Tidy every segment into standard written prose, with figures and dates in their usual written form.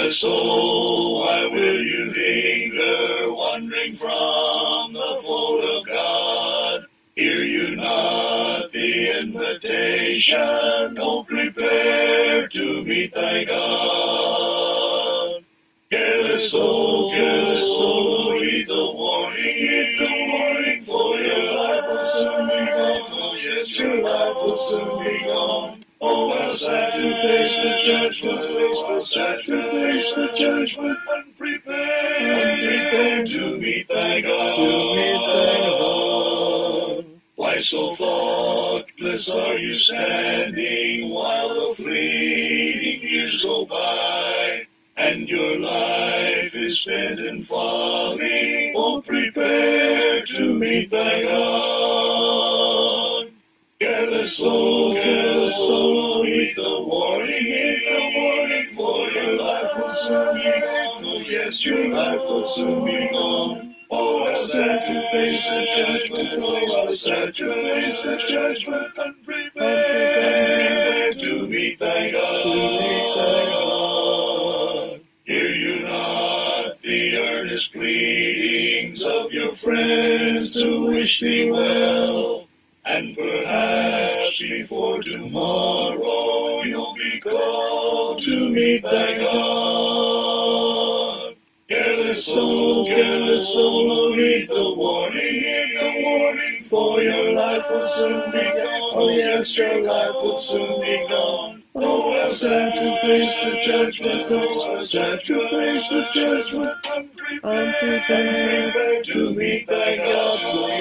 Careless soul, why will you linger, wandering from the fold of God? Hear you not the invitation? Don't prepare to meet thy God. Careless soul, heed the warning, for your life will soon be gone. Yes, your life will soon be gone. Oh, how sad to face the judgment, unprepared to meet thy God. Why so thoughtless are you standing, while the fleeting years go by, and your life is spent in folly? Oh, prepare to meet thy God. Careless soul, heed the warning, for your life will soon be gone. Yes, your life will soon be gone. Oh, how sad to face the judgment, unprepared to meet thy God. Hear you not the earnest pleadings of your friends to wish thee well? And perhaps before tomorrow you'll be called to meet thy God. Careless soul, heed the warning, for your life will soon be gone. Oh yes, your life will soon be gone. Oh, how sad to face the judgment, unprepared to meet thy God.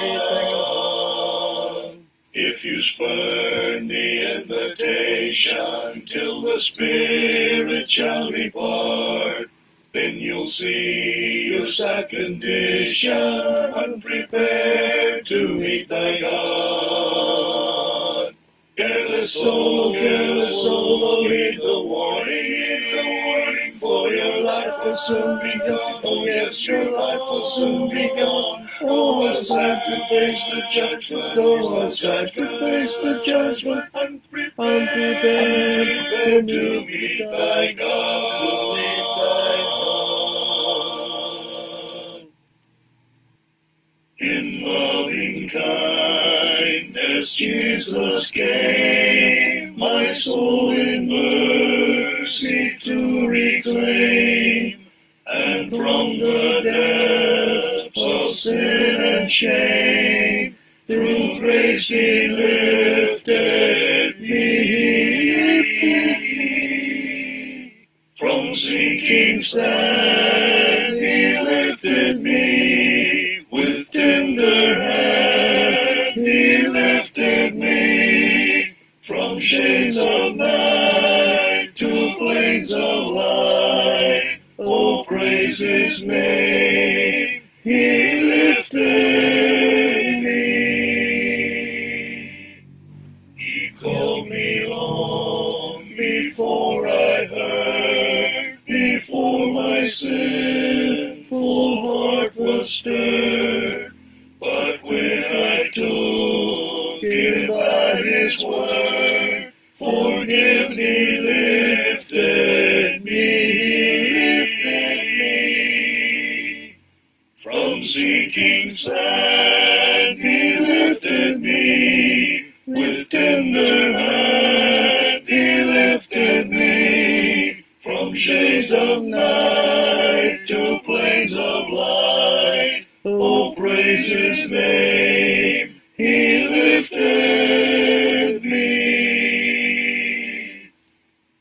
If you spurn the invitation till the Spirit shall depart, then you'll see your sad condition, unprepared to meet thy God. Careless soul, heed the warning, for your life will soon be gone. Oh yes, your life will soon be gone. Oh, how sad to face the judgment, unprepared to meet thy God. In loving kindness Jesus came, my soul in mercy to reclaim, and from the depths of sin and shame, through grace he lifted me. From sinking sand he lifted me, with tender hand he lifted me, from shades of night to plains of light. Oh, praise his name, he lifted me. He called me long before I heard, before my sinful heart was stirred. But when I took him by his word, forgive he lifted me. From sinking sand he lifted me, with tender hand he lifted me, from shades of night to plains of light. Oh, praise his name, he lifted me.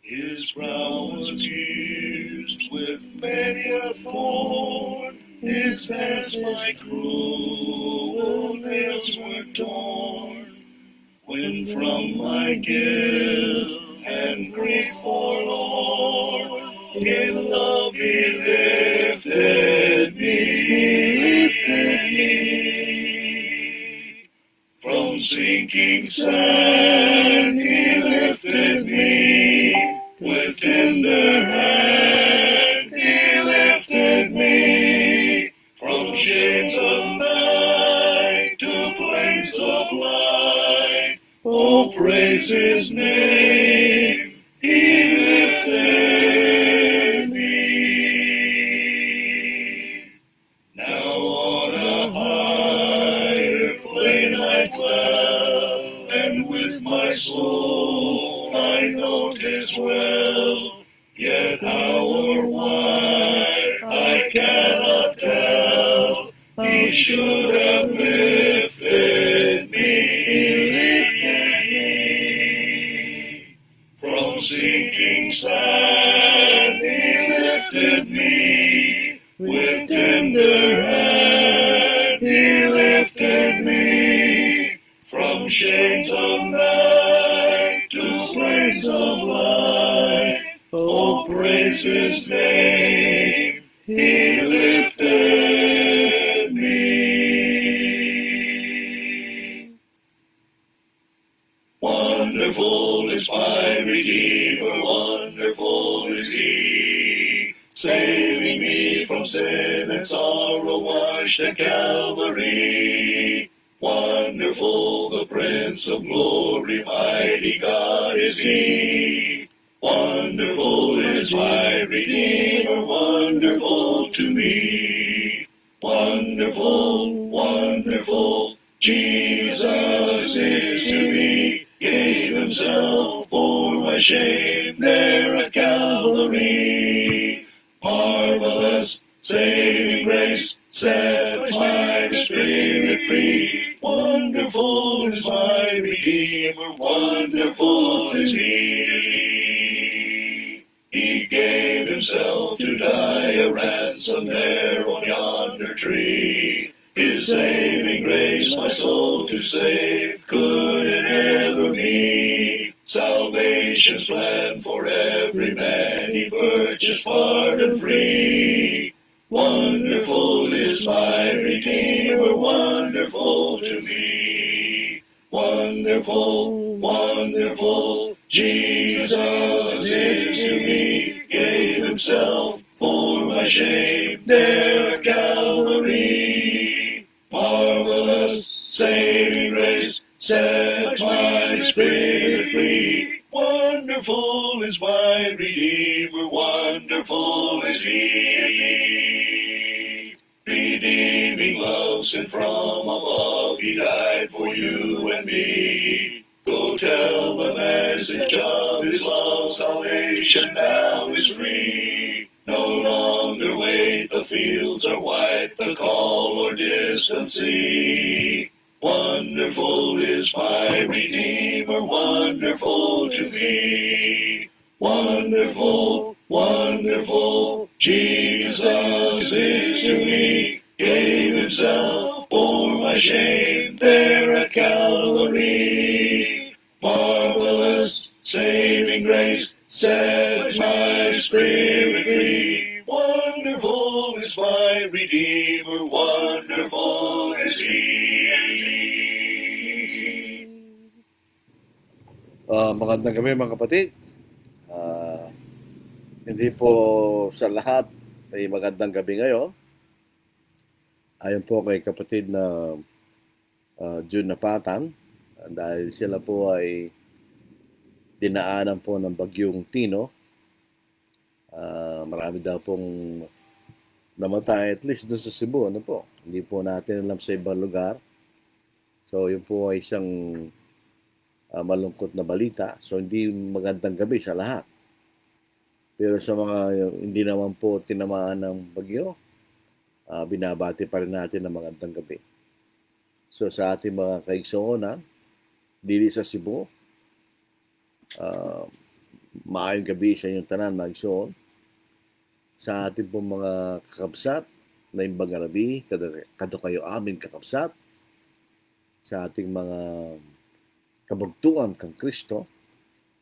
His brow was pierced with many a thorn, his hands like cruel nails were torn. When from my guilt and grief forlorn, in love he lifted me. From sinking sand he lifted me, with tender hand he lifted me, from shades of night to plains of light. Oh, praise his name, he lifted me. as well. Yet how or why I cannot tell. He should have lifted me from sinking sand. He lifted me with tender hand. He lifted me from shades of night to flames of light. Oh, praise His name. He lifted me. Wonderful is my Redeemer, wonderful is He, saving me from sin and sorrow, washed at Calvary. Wonderful, the Prince of Glory, mighty God is He. Wonderful is my Redeemer, wonderful to me. Wonderful, wonderful, Jesus is to me. Gave Himself for my shame there at Calvary. Marvelous, saving grace, sets my spirit free. Wonderful is my Redeemer, wonderful is He. He gave Himself to die a ransom there on yonder tree. His saving grace my soul to save, could it ever be? Salvation's plan for every man, He purchased pardon free. Wonderful is my Redeemer, wonderful to me. Wonderful, wonderful, Jesus is to me. Gave Himself for my shame there at Calvary. Marvelous, saving grace, sets my spirit free. Wonderful is my Redeemer, wonderful is He. Redeeming love sent from above, He died for you and me. Go tell the message of His love, salvation now is free. No longer wait, the fields are white, the call or distant sea. Wonderful is my Redeemer, wonderful to me. Wonderful, wonderful, Jesus is to me. Gave Himself for my shame there at Calvary. Marvelous, saving grace, sets my spirit free. Wonderful is my Redeemer, wonderful is He. Magandang gabi mga kapatid. Hindi po sa lahat ay magandang gabi ngayon. Ayon po kay kapatid na June Napatan, dahil sila po ay dinaanan po ng bagyong Tino. Marami daw pong namatay, at least doon sa Cebu. Ano po? Hindi po natin alam sa ibang lugar. So yun po ay isang malungkot na balita. So hindi magandang gabi sa lahat. Pero sa mga hindi naman po tinamaan ng bagyo, binabati pa rin natin ng magandang gabi. So sa ating mga kaigsuonan, dili sa Cebu, maayong gabi sa inyong tanan, mga igsuon. Sa ating pong mga kakabsat na imbang gabi, kado kayo amin kakabsat. Sa ating mga kabugtuan kang Kristo,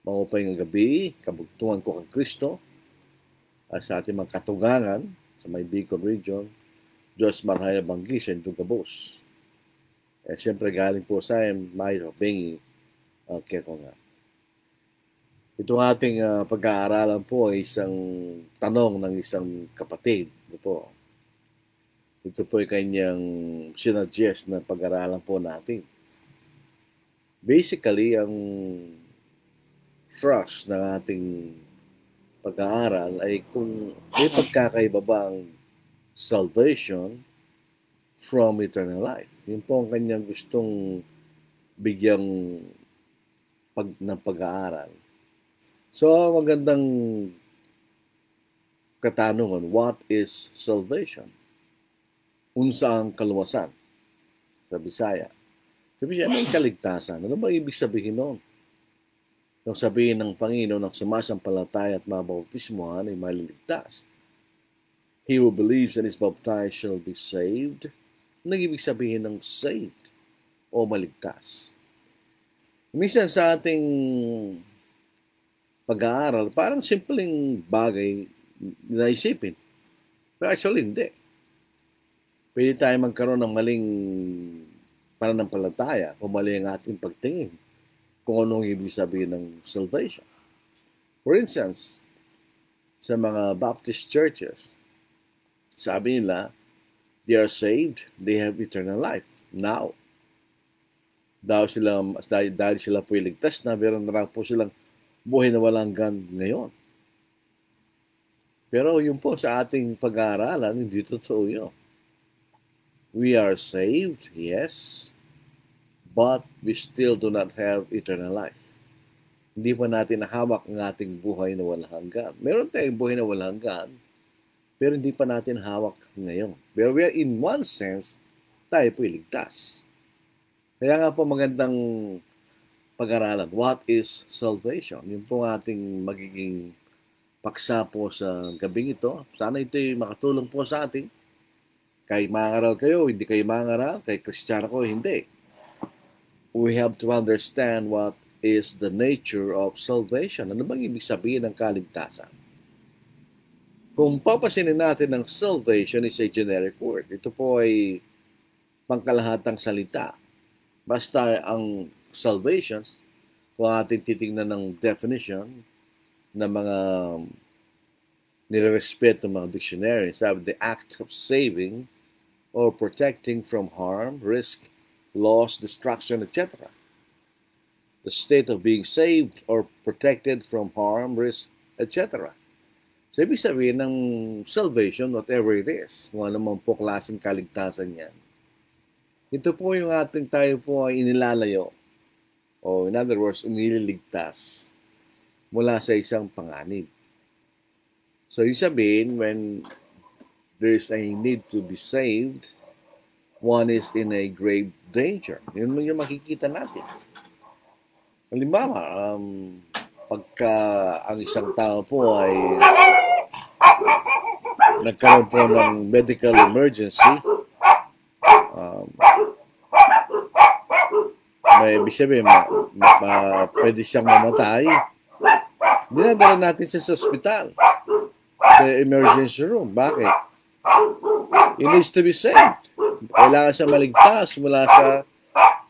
mangupay ng gabi, kabugtuan ko kang Kristo. Sa ating mga katugangan sa may Bicol region, Diyos marhay banggi sa itong kabos. Siyempre galing po sa may bengi keko nga. Itong ating pag-aaralan po ay isang tanong ng isang kapatid. Ito po ay kanyang sinuggest na pag-aaralan po natin. Basically, ang thrust ng ating pag-aaral ay kung may pagkakaiba ba ang salvation from eternal life. Yun po ang kanyang gustong bigyang ng pag-aaral. So, magandang katanungan, what is salvation? Unsa ang kaluwasan sa Bisaya? Sa Bisaya, ano yung kaligtasan? Ano ba ibig sabihin noon? Nung sabihin ng Panginoon ng sumasampalataya at mabautismohan ay maliligtas. He who believes and is baptized shall be saved. Ano ibig sabihin ng saved o maligtas? Minsan sa ating pag-aaral, parang simpleng bagay na isipin. Pero actually, hindi. Pwede tayo magkaroon ng maling pananampalataya kung mali ang ating pagtingin kung anong ibig sabihin ng salvation. For instance, sa mga Baptist churches, sabi nila, they are saved, they have eternal life. Now, dahil sila po iligtas na, meron na lang po silang buhay na walang hanggan ngayon. Pero yun po sa ating pag-aaralan, hindi totoo yun. We are saved, yes, but we still do not have eternal life. Hindi pa natin hawak ang ating buhay na walang hanggan. Meron tayong buhay na walang hanggan, pero hindi pa natin hawak ngayon. Pero we are, in one sense, tayo po iligtas. Kaya nga po magandang pag-aralan, what is salvation? Yun po ating magiging paksa po sa gabing ito. Sana ito'y makatulong po sa ating. Kay mangaral kayo, hindi kayo mangaral. Kay Kristiyano ko, hindi. We have to understand what is the nature of salvation. Ano bang ibig sabihin ng kaligtasan? Kung papasinin natin ng salvation is a generic word. Ito po ay pangkalahatang salita. Basta ang salvation, kung ating titingnan ng definition ng mga nirerespeto ng mga dictionary, sabi, the act of saving or protecting from harm, risk, loss, destruction, etc. The state of being saved or protected from harm, risk, etc. So, ibig sabihin ng salvation, whatever it is, kung ano man po klaseng kaligtasan yan, ito po yung ating tayo po ay inilalayo, o in other words, nililigtas mula sa isang panganib. So, yung sabihin, when there is a need to be saved, one is in a grave danger. Yun yung makikita natin. Halimbawa, pagka ang isang tao po ay nagkaroon po ng medical emergency, may ibig sabihin, pwede siyang mamatay, dinadala natin siya sa ospital, sa emergency room. Bakit? He needs to be saved. Kailangan siya maligtas mula sa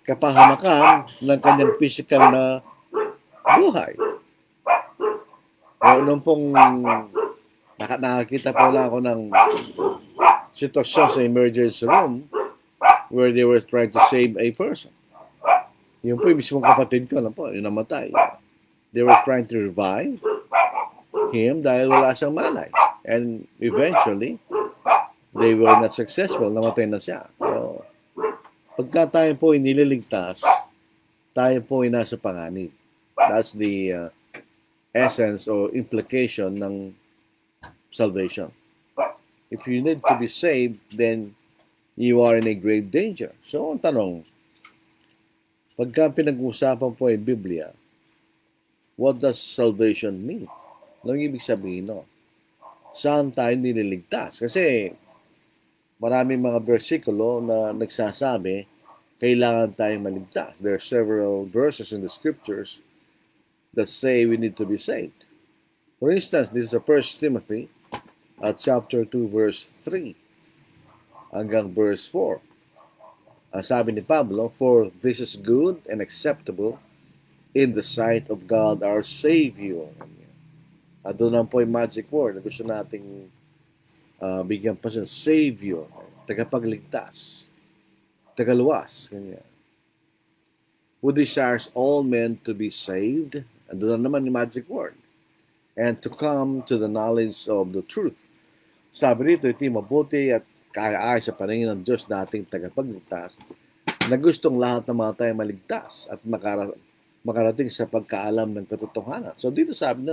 kapahamakan ng kanyang physical na buhay. Noong pong nakakita po lang ako ng sitwasyon sa emergency room where they were trying to save a person. Yung po yung mismong kapatid ko, yung namatay. They were trying to revive him dahil wala siyang malay. And eventually, they were not successful. Namatay na siya. So, pagka tayo po nililigtas, tayo po ay nasa panganib. That's the essence or implication ng salvation. If you need to be saved, then you are in a grave danger. So, ang tanong, pagka pinag-uusapan po yung Biblia, what does salvation mean? Anong ibig sabihin, no? Saan tayo nililigtas? Kasi maraming mga versikulo na nagsasabi, kailangan tayong maligtas. There are several verses in the scriptures that say we need to be saved. For instance, this is 1 Timothy chapter 2, verse 3 hanggang verse 4. Sabi ni Pablo, for this is good and acceptable in the sight of God our Savior. Doon po yung magic word na gusto nating bigyan pa siya, Savior, tagapagligtas, tagaluwas. Ganyan. Who desires all men to be saved, and doon naman yung magic word, and to come to the knowledge of the truth. Sabi rito, ito yung mabuti at kaya sa paningin ng Diyos dating tagapagligtas na gustong lahat ng mga tayo maligtas at makarating sa pagkaalam ng katotohanan. So dito sabi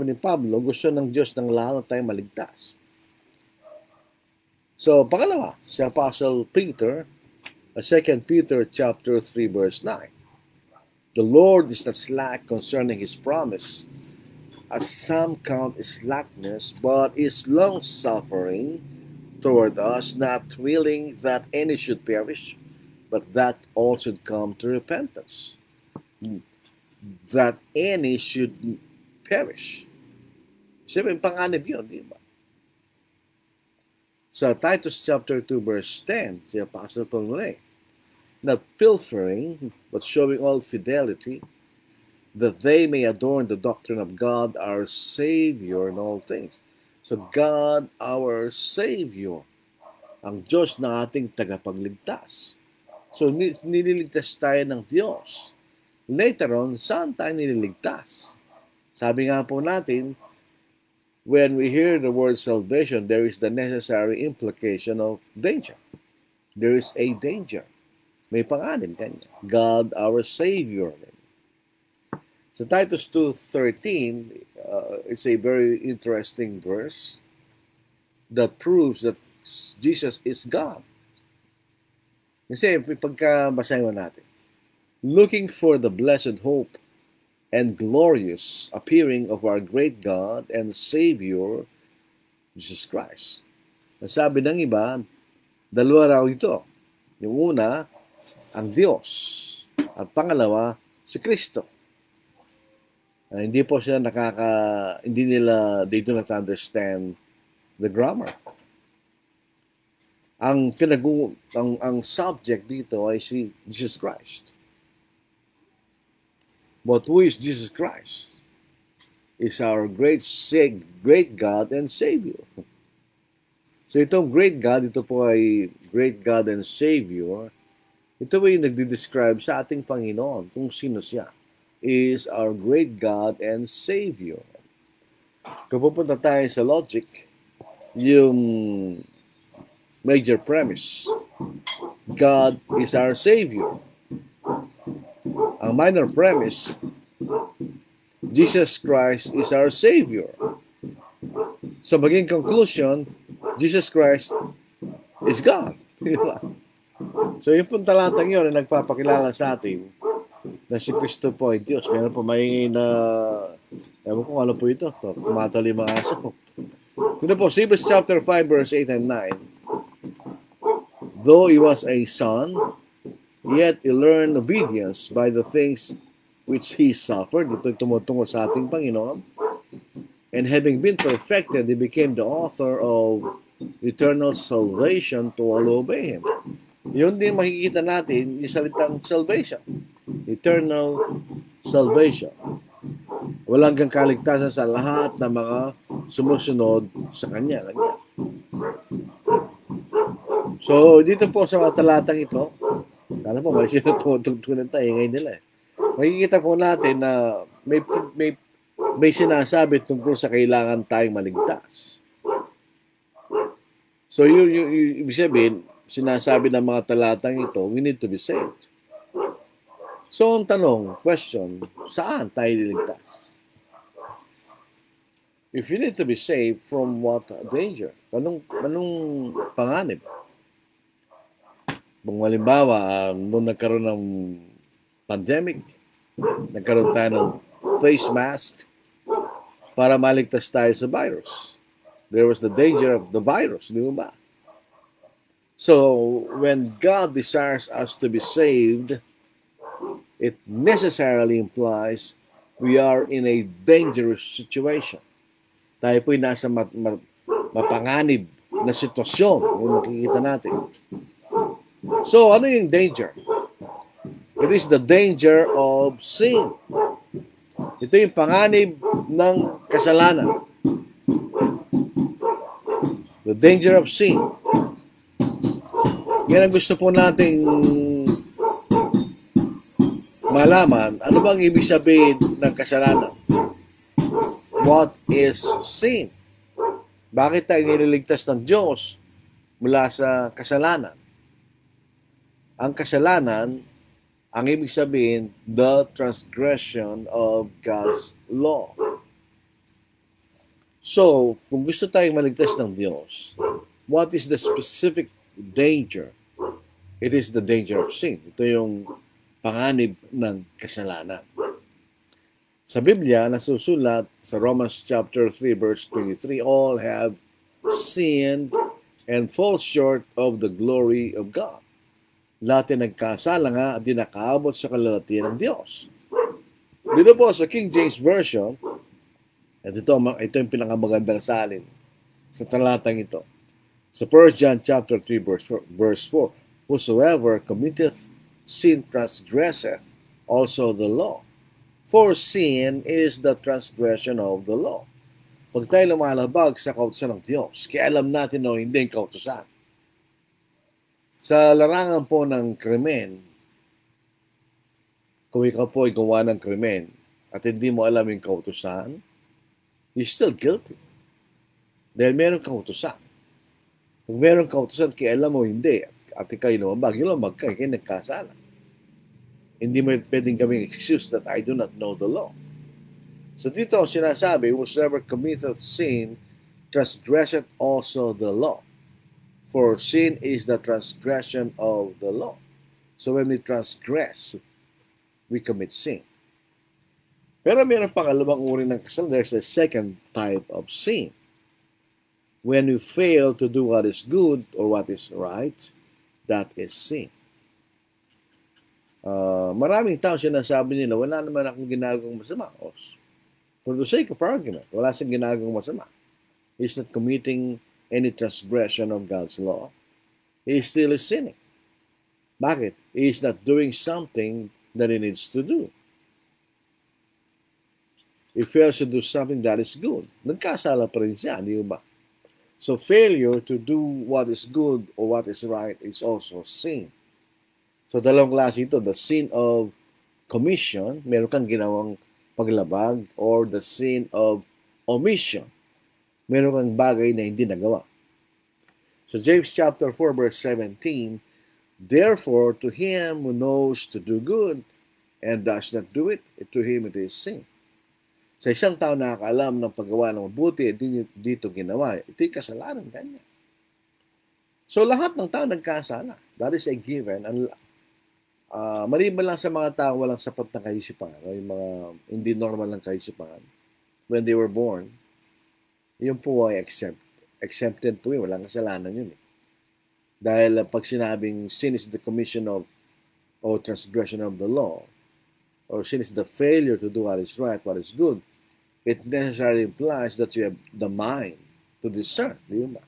ni Pablo, gusto ng Diyos ng lahat tayo maligtas. So pangalawa, si Apostle Peter, 2 Peter chapter 3 verse 9. The Lord is not slack concerning His promise, as some count slackness, but is long-suffering toward us, not willing that any should perish, but that all should come to repentance. That any should perish. Siyempre, panganib yun, di ba? Sa Titus chapter 2 verse 10, si Apostle Paul muli, not pilfering, but showing all fidelity, that they may adorn the doctrine of God, our Savior in all things. So God, our Savior, ang Diyos na ating tagapagligtas. So nililigtas tayo ng Diyos. Later on, saan tayo nililigtas? Sabi nga po natin, when we hear the word salvation, there is the necessary implication of danger. There is a danger. May panganin kanya. God, our Savior. So Titus 2:13 is a very interesting verse that proves that Jesus is God. Kasi pagkabasahin mo natin, looking for the blessed hope and glorious appearing of our great God and Savior, Jesus Christ. Sabi ng iba, dalawa raw ito. Yung una, ang Diyos. At pangalawa, si Kristo. Hindi po sila they do not understand the grammar. Ang subject dito ay si Jesus Christ. But who is Jesus Christ? Is our great God and Savior. So itong great God, ito po ay great God and Savior. Ito po yung nagdi-describe sa ating Panginoon kung sino siya. Is our great God and Savior. Kung pupunta tayo sa logic, yung major premise, God is our Savior. Ang minor premise, Jesus Christ is our Savior. So maging conclusion, Jesus Christ is God. So yung pong talatang yun na nagpapakilala sa atin na si Kristo po ay Diyos. Meron po may ewan ko ano po ito. Tumatali mga aso. Ito po, Hebrews chapter 5 verse 8 and 9. Though he was a son, yet he learned obedience by the things which he suffered. Ito yung tumutungo sa ating Panginoon. And having been perfected, he became the author of eternal salvation to all who obey him. Yun din makikita natin yung salitang salvation. Eternal salvation. Walang kang kaligtasan sa lahat ng mga sumusunod sa Kanya. So, dito po sa talatang ito, sana po, may sinutugtunan tayo ngayon nila. Makikita po natin na may sinasabi tungkol sa kailangan tayong maligtas. So, ibig sabihin, sinasabi ng mga talatang ito, we need to be saved. So, ang tanong, question, saan tayo niligtas? If you need to be saved, from what danger? Anong panganib? Kung halimbawa, nung nagkaroon ng pandemic, nagkaroon tayo ng face mask para maligtas tayo sa virus. There was the danger of the virus, di ba? So, when God desires us to be saved, it necessarily implies we are in a dangerous situation. Tayo po'y nasa mapanganib na sitwasyon kung makikita natin. So, ano yung danger? It is the danger of sin. Ito yung panganib ng kasalanan. The danger of sin. Yan ang gusto po nating malaman. Ano bang ibig sabihin ng kasalanan? What is sin? Bakit tayo nililigtas ng Diyos mula sa kasalanan? Ang kasalanan Ang ibig sabihin, the transgression of God's law. So, kung gusto tayong maligtas ng Diyos, what is the specific danger? It is the danger of sin. Ito yung panganib ng kasalanan. Sa Biblia, nasusulat sa Romans chapter 3 verse 23, all have sinned and fall short of the glory of God. Lahat ay nagkasala nga at di nakaabot sa kalalatian ng Diyos. Dito po sa King James Version, at ito yung pinakamagandang salin sa talatang ito. Sa 1 John chapter 3 verse 4, whosoever committeth sin transgresseth also the law. For sin is the transgression of the law. Pag tayo lumalabag sa kautusan ng Diyos, kaya alam natin o hindi ang kautusan. Sa larangan po ng krimen, kung ikaw po ay gawa ng krimen at hindi mo alam yung kautusan, you're still guilty. Dahil meron kautusan. Kung meron kautusan, kaya alam mo hindi, at ikaw yung lumabag ka, kaya nagkasala. Hindi mo pwedeng kaming excuse that I do not know the law. So dito sinasabi, whosoever committeth sin, transgresseth also the law. For sin is the transgression of the law. So when we transgress, we commit sin. Pero mayroon pangalawang uri ng kasalanan. There's a second type of sin. When we fail to do what is good or what is right, that is sin. Maraming tao sinasabi nila, wala naman akong ginagawang masama. For the sake of argument, wala siyang ginagawang masama. He's not committing any transgression of God's law. He still is sinning. Bakit? He is not doing something that he needs to do. He fails to do something that is good. Nagkasala pa rin siya, di ba? So failure to do what is good or what is right is also sin. So dalawang klase ito, the sin of commission, meron kang ginawang paglabag, or the sin of omission, meron kang bagay na hindi nagawa. So James chapter 4 verse 17, therefore to him who knows to do good and does not do it, to him it is sin. Sa isang tao na nakakaalam ng paggawa ng mabuti, dito ginawa, ito'y kasalanan kanya. So lahat ng tao nagkasala. That is a given. Maliban lang sa mga tao walang sapat na kaisipan, o yung mga hindi normal ng kaisipan, when they were born, yun po ay exempted po yun. Walang kasalanan yun. Dahil pag sinabing sin is the commission of or transgression of the law, or sin is the failure to do what is right, what is good, it necessarily implies that you have the mind to discern. Di ba?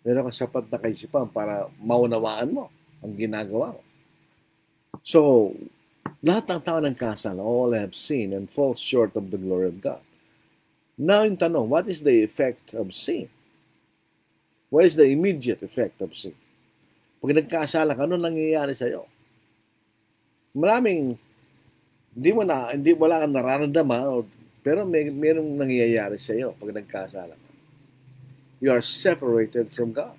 Meron kang sapat na kaisipan para maunawaan mo ang ginagawa mo. So, lahat ng tao ng kasala, all have sinned and fall short of the glory of God. Now, yung tanong, what is the effect of sin? What is the immediate effect of sin? Pag nagkasala ka, ano nangyayari sa'yo? Maraming, wala kang nararamdaman, pero mayroong nangyayari sa'yo pag nagkasala ka. You are separated from God.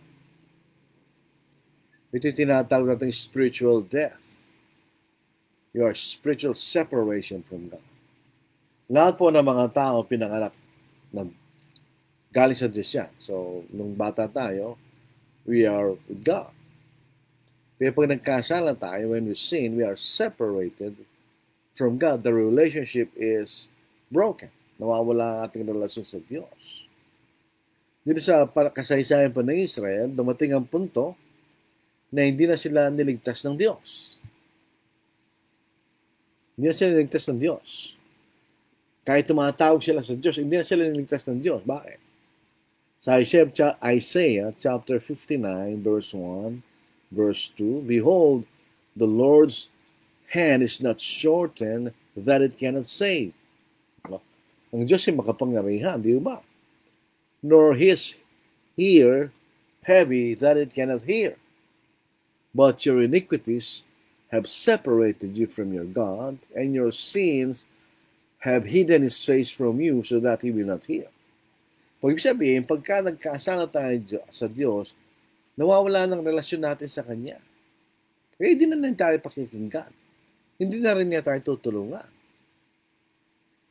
Ito yung tinatawag natin spiritual death. Your spiritual separation from God. Lahat po ng mga tao pinanganak na galing sa Diyos yan. So, nung bata tayo, we are with God. Pero pag nagkasala tayo, when we sin, we are separated from God. The relationship is broken. Nawawala ang ating relasyon sa Diyos. Dito sa kasaysayan pa ng Israel, dumating ang punto na hindi na sila niligtas ng Diyos. Hindi na sila niligtas ng Diyos. Kahit tumatawag sila sa Diyos, hindi na sila niligtas ng Diyos. Bakit? Sa Isaiah chapter 59, verse 1, verse 2, behold, the Lord's hand is not shortened that it cannot save. Ang Diyos ay makapangyarihan, di ba? Nor his ear heavy that it cannot hear. But your iniquities have separated you from your God, and your sins have hidden His face from you so that He will not hear. Pag sabihin, pagka nagkasala tayo sa Diyos, nawawala ng relasyon natin sa Kanya. Kaya hindi na tayo pakikinggan. hindi na rin niya tayo tutulungan.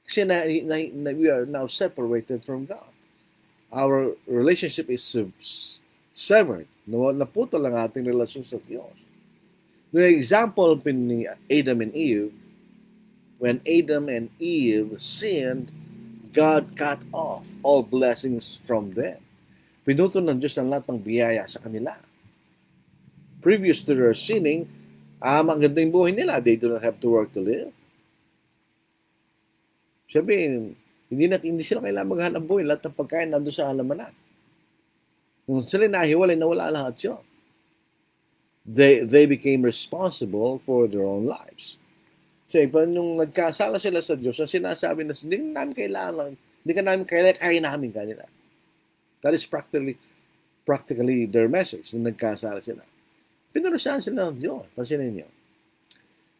Kasi we are now separated from God. Our relationship is severed. Naputol ang ating relasyon sa Diyos. The example ni Adam and Eve, when Adam and Eve sinned, God cut off all blessings from them. Pinutol ng Diyos ang lahat ng biyaya sa kanila. Previous to their sinning, maganda yung buhay nila. They do not have to work to live. Sabi, hindi sila kailangan maghanap buhay. Lahat ng pagkain nandun sa halamanan. Nung sila nahiwalay, nawala lahat yun. They became responsible for their own lives. So, nung nagkasala sila sa Diyos, ang sinasabi na, hindi ka namin kailangan, kaya namin kanila. That is practically their message nung nagkasala sila. Pinarusahan sila ng Diyos. Pansinin niyo.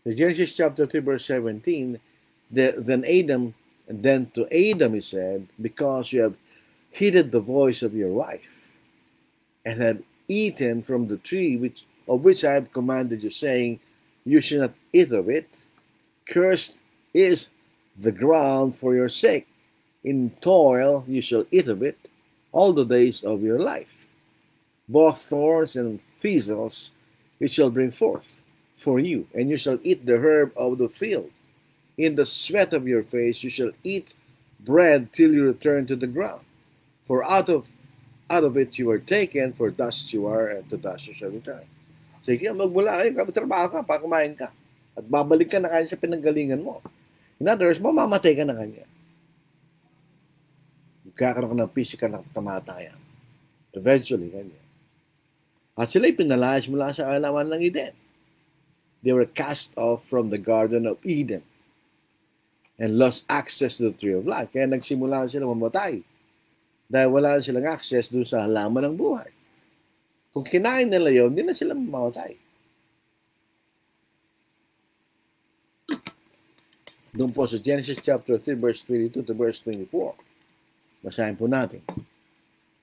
In Genesis chapter 3 verse 17, then to Adam he said, because you have heeded the voice of your wife, and have eaten from the tree of which I have commanded you, saying, you shall not eat of it. Cursed is the ground for your sake. In toil you shall eat of it all the days of your life. Both thorns and thistles it shall bring forth for you, and you shall eat the herb of the field. In the sweat of your face you shall eat bread till you return to the ground. For out of it you were taken, for dust you are, and to dust you shall return. Sige, magmula kayo, trabaho ka, para kumain ka. At babalik ka na kanya sa pinanggalingan mo. In other words, mamamatay ka na kanya. Magkakaroon ka ng physical na kamatayan. Eventually, kanya. At sila'y pinalayas mula sa alaman ng Eden. They were cast off from the Garden of Eden and lost access to the tree of life. Kaya nagsimula sila mamatay. Dahil wala silang access doon sa halaman ng buhay. Kung kinain nila yun, hindi na sila mamatay. Doon po sa Genesis chapter 3, verse 22 to verse 24. Basahin po natin.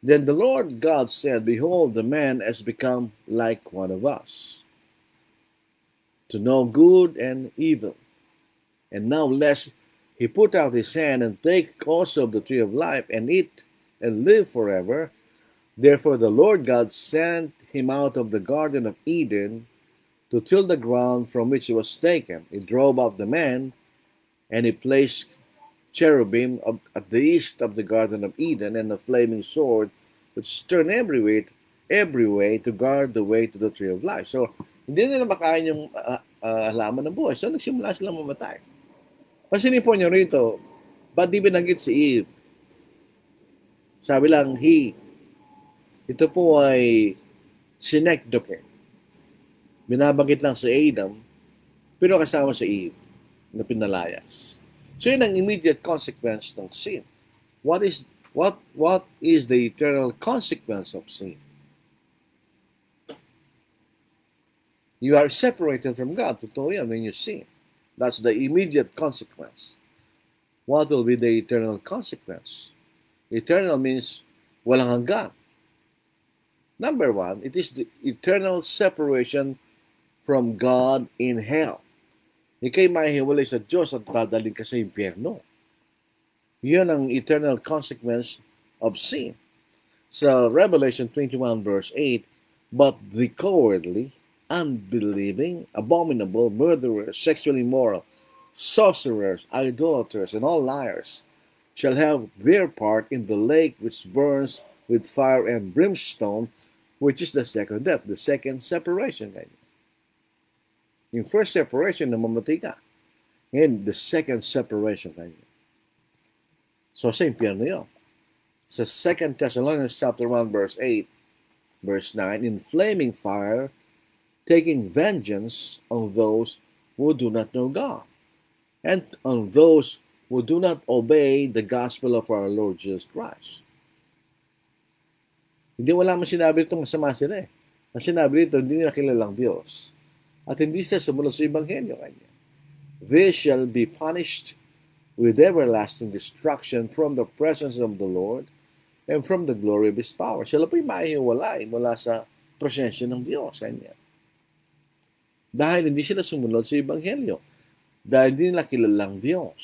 Then the Lord God said, behold, the man has become like one of us, to know good and evil. And now lest he put out his hand and take also of the tree of life and eat and live forever. Therefore the Lord God sent him out of the Garden of Eden to till the ground from which he was taken. He drove out the man, and he placed cherubim at the east of the Garden of Eden, and a flaming sword which turned every way to guard the way to the tree of life. So, hindi nila makain yung halaman ng buhay. So, nagsimula silang mamatay. Pansinin po nyo rito, ba't di binanggit si Eve? Sabi lang, he. Ito po ay synecdoche. Binabanggit lang si Adam, pero kasama si Eve na pinalayas. So yun ang immediate consequence ng sin. What is the eternal consequence of sin? You are separated from God. Totoo yan when you sin. That's the immediate consequence. What will be the eternal consequence? Eternal means walang hanggan. Number one, it is the eternal separation from God in hell. Ika'y mahihiwalay sa Diyos at dadaling ka sa impyerno. Yun ang eternal consequence of sin. So, Revelation 21 verse 8, but the cowardly, unbelieving, abominable, murderers, sexually immoral, sorcerers, idolaters, and all liars shall have their part in the lake which burns with fire and brimstone, which is the second death, the second separation. Yung first separation, namamatay ka. And the second separation. So, sa impyerno yun. Sa 2 Thessalonians chapter 1, verse 8, verse 9, in flaming fire, taking vengeance on those who do not know God, and on those who do not obey the gospel of our Lord Jesus Christ. Hindi wala man sinabi itong masama sila eh. Ang sinabi dito, hindi nila kilalang Diyos. At hindi sila sumunod sa Ebanghelyo kanya. They shall be punished with everlasting destruction from the presence of the Lord and from the glory of His power. Sila po'y mahihiwalay mula sa presensya ng Diyos kanya. Dahil hindi sila sumunod sa Ebanghelyo. Dahil hindi nila kilalang Diyos.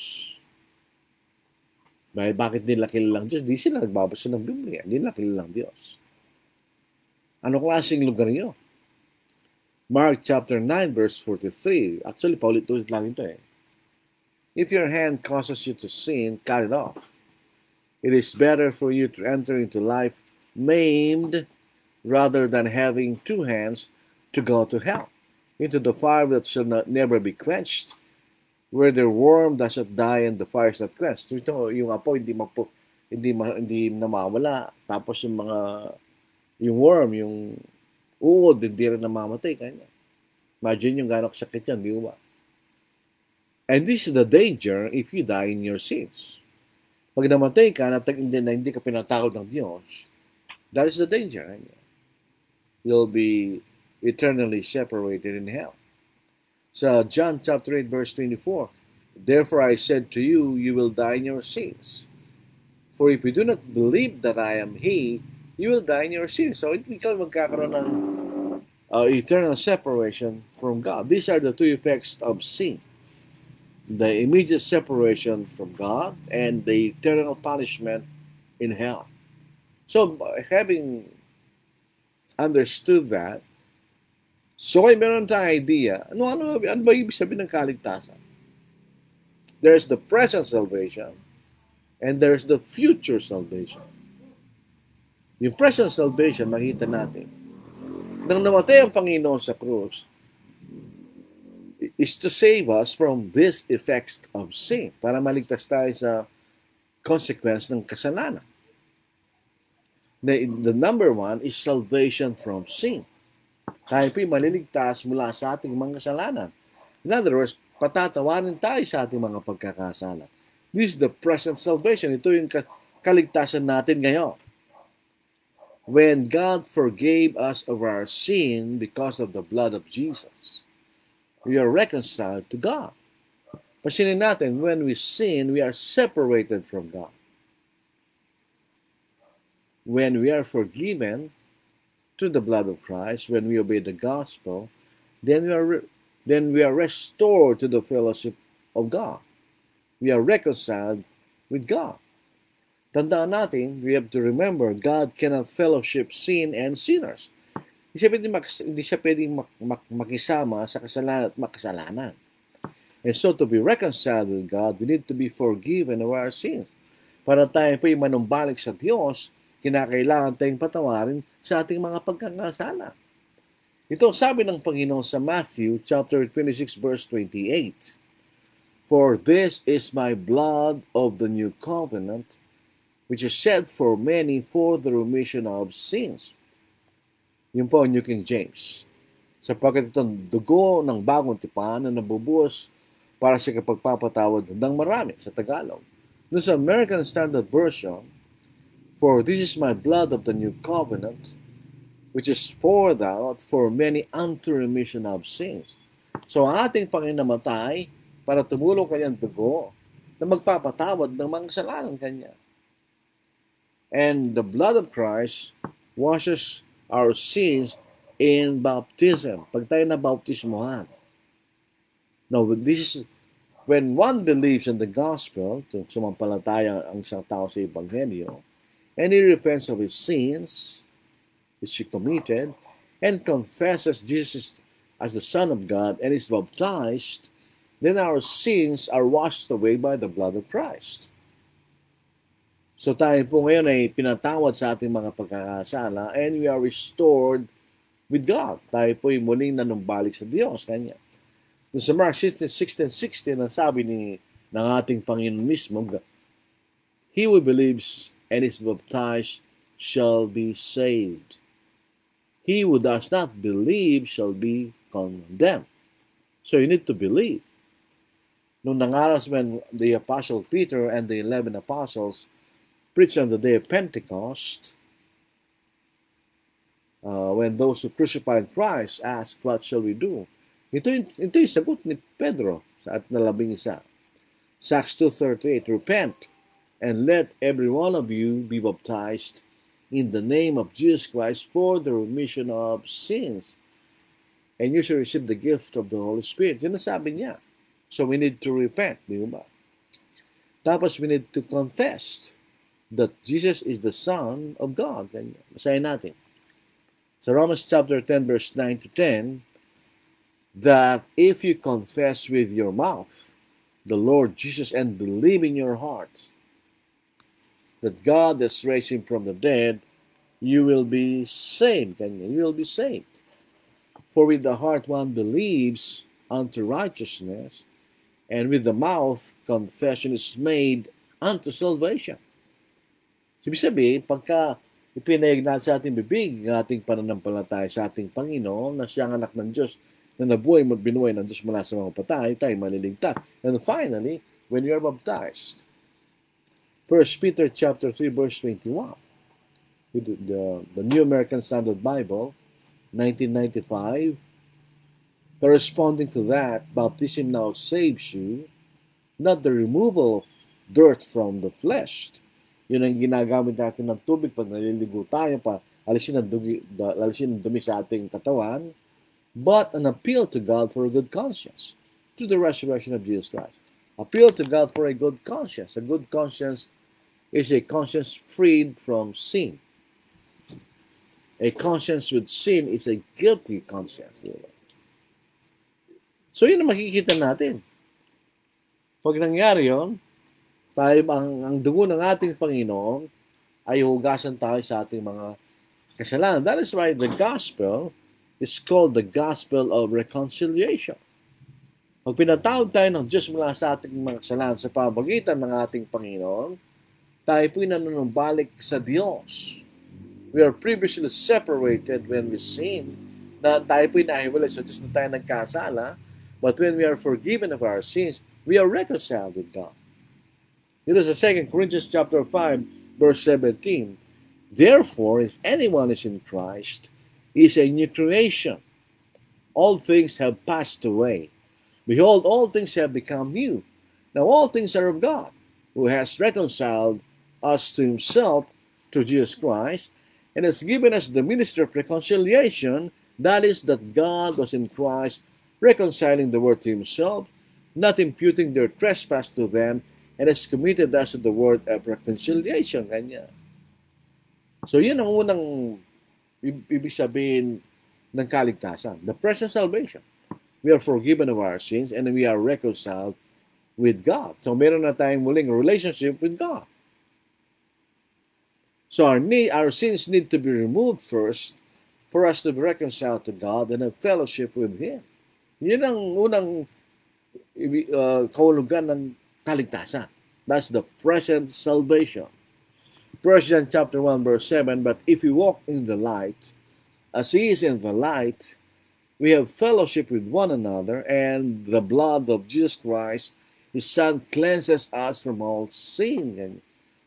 Bakit nila kilalang Diyos? Di sila nagbabasa ng Biblia. Hindi nila kilalang Diyos. Ano klaseng lugar niyo? Mark chapter 9 verse 43. Actually, paulit-ulit lang ito eh. If your hand causes you to sin, cut it off. It is better for you to enter into life maimed rather than having two hands to go to hell, into the fire that shall never be quenched, where the worm does not die and the fire is not quenched. Ito, yung apoy hindi namawala. Tapos yung worm, yung uod, hindi rin namamatay kanya. Imagine yung gano'ng sakit yan, di ba? And this is the danger if you die in your sins. Pag namatay ka na hindi ka pinatakot ng Diyos, that is the danger. You'll be eternally separated in hell. So John chapter 8 verse 24, therefore I said to you, you will die in your sins. For if you do not believe that I am He, you will die in your sins. So ikaw magkakaroon ng eternal separation from God. These are the two effects of sin. The immediate separation from God and the eternal punishment in hell. So, having understood that, so meron tayong idea, ano ba ibig sabihin ng kaligtasan? There's the present salvation and there's the future salvation. Yung present salvation, makita natin. Nang namatay ang Panginoon sa krus, is to save us from these effects of sin, para maligtas tayo sa consequence ng kasalanan. The number one is salvation from sin. Tayo po'y maliligtas mula sa ating mga kasalanan. In other words, patatawanin tayo sa ating mga pagkakasala. This is the present salvation. Ito yung kaligtasan natin ngayon. When God forgave us of our sin because of the blood of Jesus, we are reconciled to God. Pansinin natin, when we sin, we are separated from God. When we are forgiven through the blood of Christ, when we obey the gospel, then we are restored to the fellowship of God. We are reconciled with God. Tandaan natin, we have to remember, God cannot fellowship sin and sinners. Hindi siya pwedeng makisama sa kasalanan at makasalanan. And so to be reconciled with God, we need to be forgiven of our sins. Para tayo po'y manumbalik sa Diyos, kinakailangan tayong patawarin sa ating mga pagkakasala. Ito sabi ng Panginoon sa Matthew chapter 26 verse 28. For this is my blood of the new covenant, which is shed for many for the remission of sins. Yun po, New King James. Sapagkat itong dugo ng bagong tipan na nabubuhos para sa kapagpapatawad ng marami sa Tagalog. Doon sa American Standard Version, for this is my blood of the new covenant, which is poured out for many unto remission of sins. So ang ating Panginoon para tumulong kanyang dugo na magpapatawad ng mga kasalanan kanya. And the blood of Christ washes our sins in baptism. Pag tayo na baptismohan. Now, this is when one believes in the gospel, kung sumampalataya ang isang tao sa Ebanghelyo, and he repents of his sins, which he committed, and confesses Jesus as the Son of God, and is baptized, then our sins are washed away by the blood of Christ. So tayo po ngayon ay pinatawad sa ating mga pagkakasala and we are restored with God. Tayo po ay muling nanumbalik sa Diyos. Kanya. Sa Mark 16:16, ang sabi ng ating Panginoon mismo, he who believes and is baptized shall be saved. He who does not believe shall be condemned. So you need to believe. Nung nangaras when the Apostle Peter and the 11 apostles preached on the day of Pentecost, when those who crucified Christ asked, what shall we do? Ito yung sagot ni Pedro sa 11. Sa Acts 2:38, repent and let every one of you be baptized in the name of Jesus Christ for the remission of sins. And you shall receive the gift of the Holy Spirit. Yun ang sabi niya. So we need to repent, di ba? Tapos we need to confess that Jesus is the Son of God. Basahin natin. Sa Romans chapter 10, verse 9 to 10, that if you confess with your mouth the Lord Jesus and believe in your heart that God has raised him from the dead, you will be saved. You will be saved. For with the heart one believes unto righteousness, and with the mouth confession is made unto salvation. Ibig sabihin, pagka ipinahayag natin sa ating bibig ang ating pananampalataya sa ating Panginoon na siyang anak ng Diyos na binuhay ng Diyos mula sa mga patay, tayo maliligtas. And finally, when you are baptized, 1 Peter chapter 3, verse 21, with the New American Standard Bible, 1995, corresponding to that, baptism now saves you, not the removal of dirt from the flesh. Yun ang ginagamit natin ng tubig pag naliligo tayo pa, alisin ang dumi sa ating katawan, but an appeal to God for a good conscience through the resurrection of Jesus Christ. Appeal to God for a good conscience. A good conscience is a conscience freed from sin. A conscience with sin is a guilty conscience. So yun ang makikita natin. Pag nangyari yun, ang dugo ng ating Panginoon ay hugasan tayo sa ating mga kasalanan. That is why the gospel is called the gospel of reconciliation. Pag pinatawag tayo ng Diyos mula sa ating mga kasalanan sa pamamagitan ng ating Panginoon, tayo po'y nanunumbalik sa Diyos. We are previously separated when we sin, na tayo po'y nahiwalay sa Diyos na tayo nagkasala, but when we are forgiven of our sins, we are reconciled with God. It is 2 Corinthians chapter 5, verse 17. Therefore, if anyone is in Christ, he is a new creation. All things have passed away. Behold, all things have become new. Now all things are of God, who has reconciled us to himself through Jesus Christ, and has given us the ministry of reconciliation, that is, that God was in Christ, reconciling the world to himself, not imputing their trespass to them, and has committed us to the word of reconciliation. Kanya. So yun ang unang ibig sabihin ng kaligtasan. The present salvation. We are forgiven of our sins and we are reconciled with God. So meron na tayong muling relationship with God. So our sins need to be removed first for us to be reconciled to God and have fellowship with Him. Yun ang unang kahulugan ng kaligtasan. That's the present salvation. 1 John chapter 1 verse 7, but if we walk in the light, as He is in the light, we have fellowship with one another, and the blood of Jesus Christ, His Son, cleanses us from all sin. And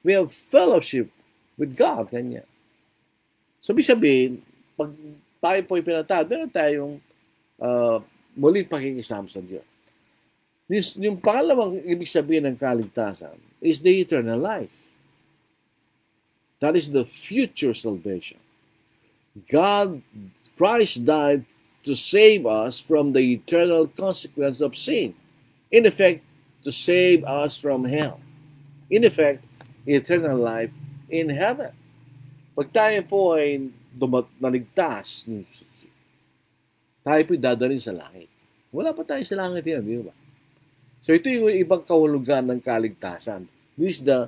we have fellowship with God. Kanya. So, ibig sabihin, pag tayo po'y pinatawad, meron tayong muling pakikisama sa Diyos. Yung pangalawang ibig sabihin ng kaligtasan is the eternal life. That is the future salvation. Christ died to save us from the eternal consequence of sin. In effect, to save us from hell. In effect, eternal life in heaven. Pag tayo po ay naligtas, tayo po dadalhin sa langit. Wala pa tayo sa langit yan, di ba? So ito yung ibang kahulugan ng kaligtasan. This is the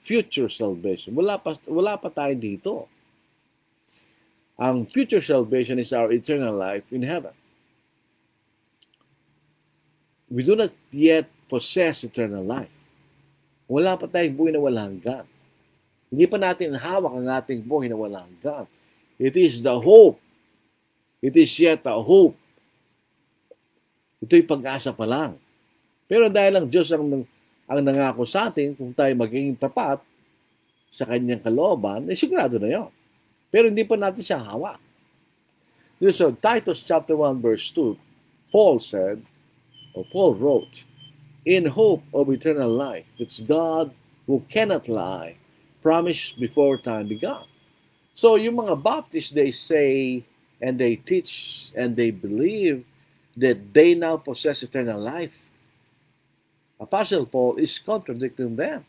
future salvation. Wala pa tayo dito. Ang future salvation is our eternal life in heaven. We do not yet possess eternal life. Wala pa tayong buhay na walang hanggan. Hindi pa natin hawak ang ating buhay na walang hanggan. It is the hope. It is yet a hope. Ito'y pag-asa pa lang. Pero dahil ang Diyos ang nangako sa atin, kung tayo magiging tapat sa kanyang kalooban, sigurado na yun. Pero hindi pa natin siya hawak. So, Titus chapter 1 verse 2, Paul wrote, in hope of eternal life, which God, who cannot lie, promised before time began. So, yung mga Baptists, they say, and they teach, and they believe that they now possess eternal life. Apostle Paul is contradicting them.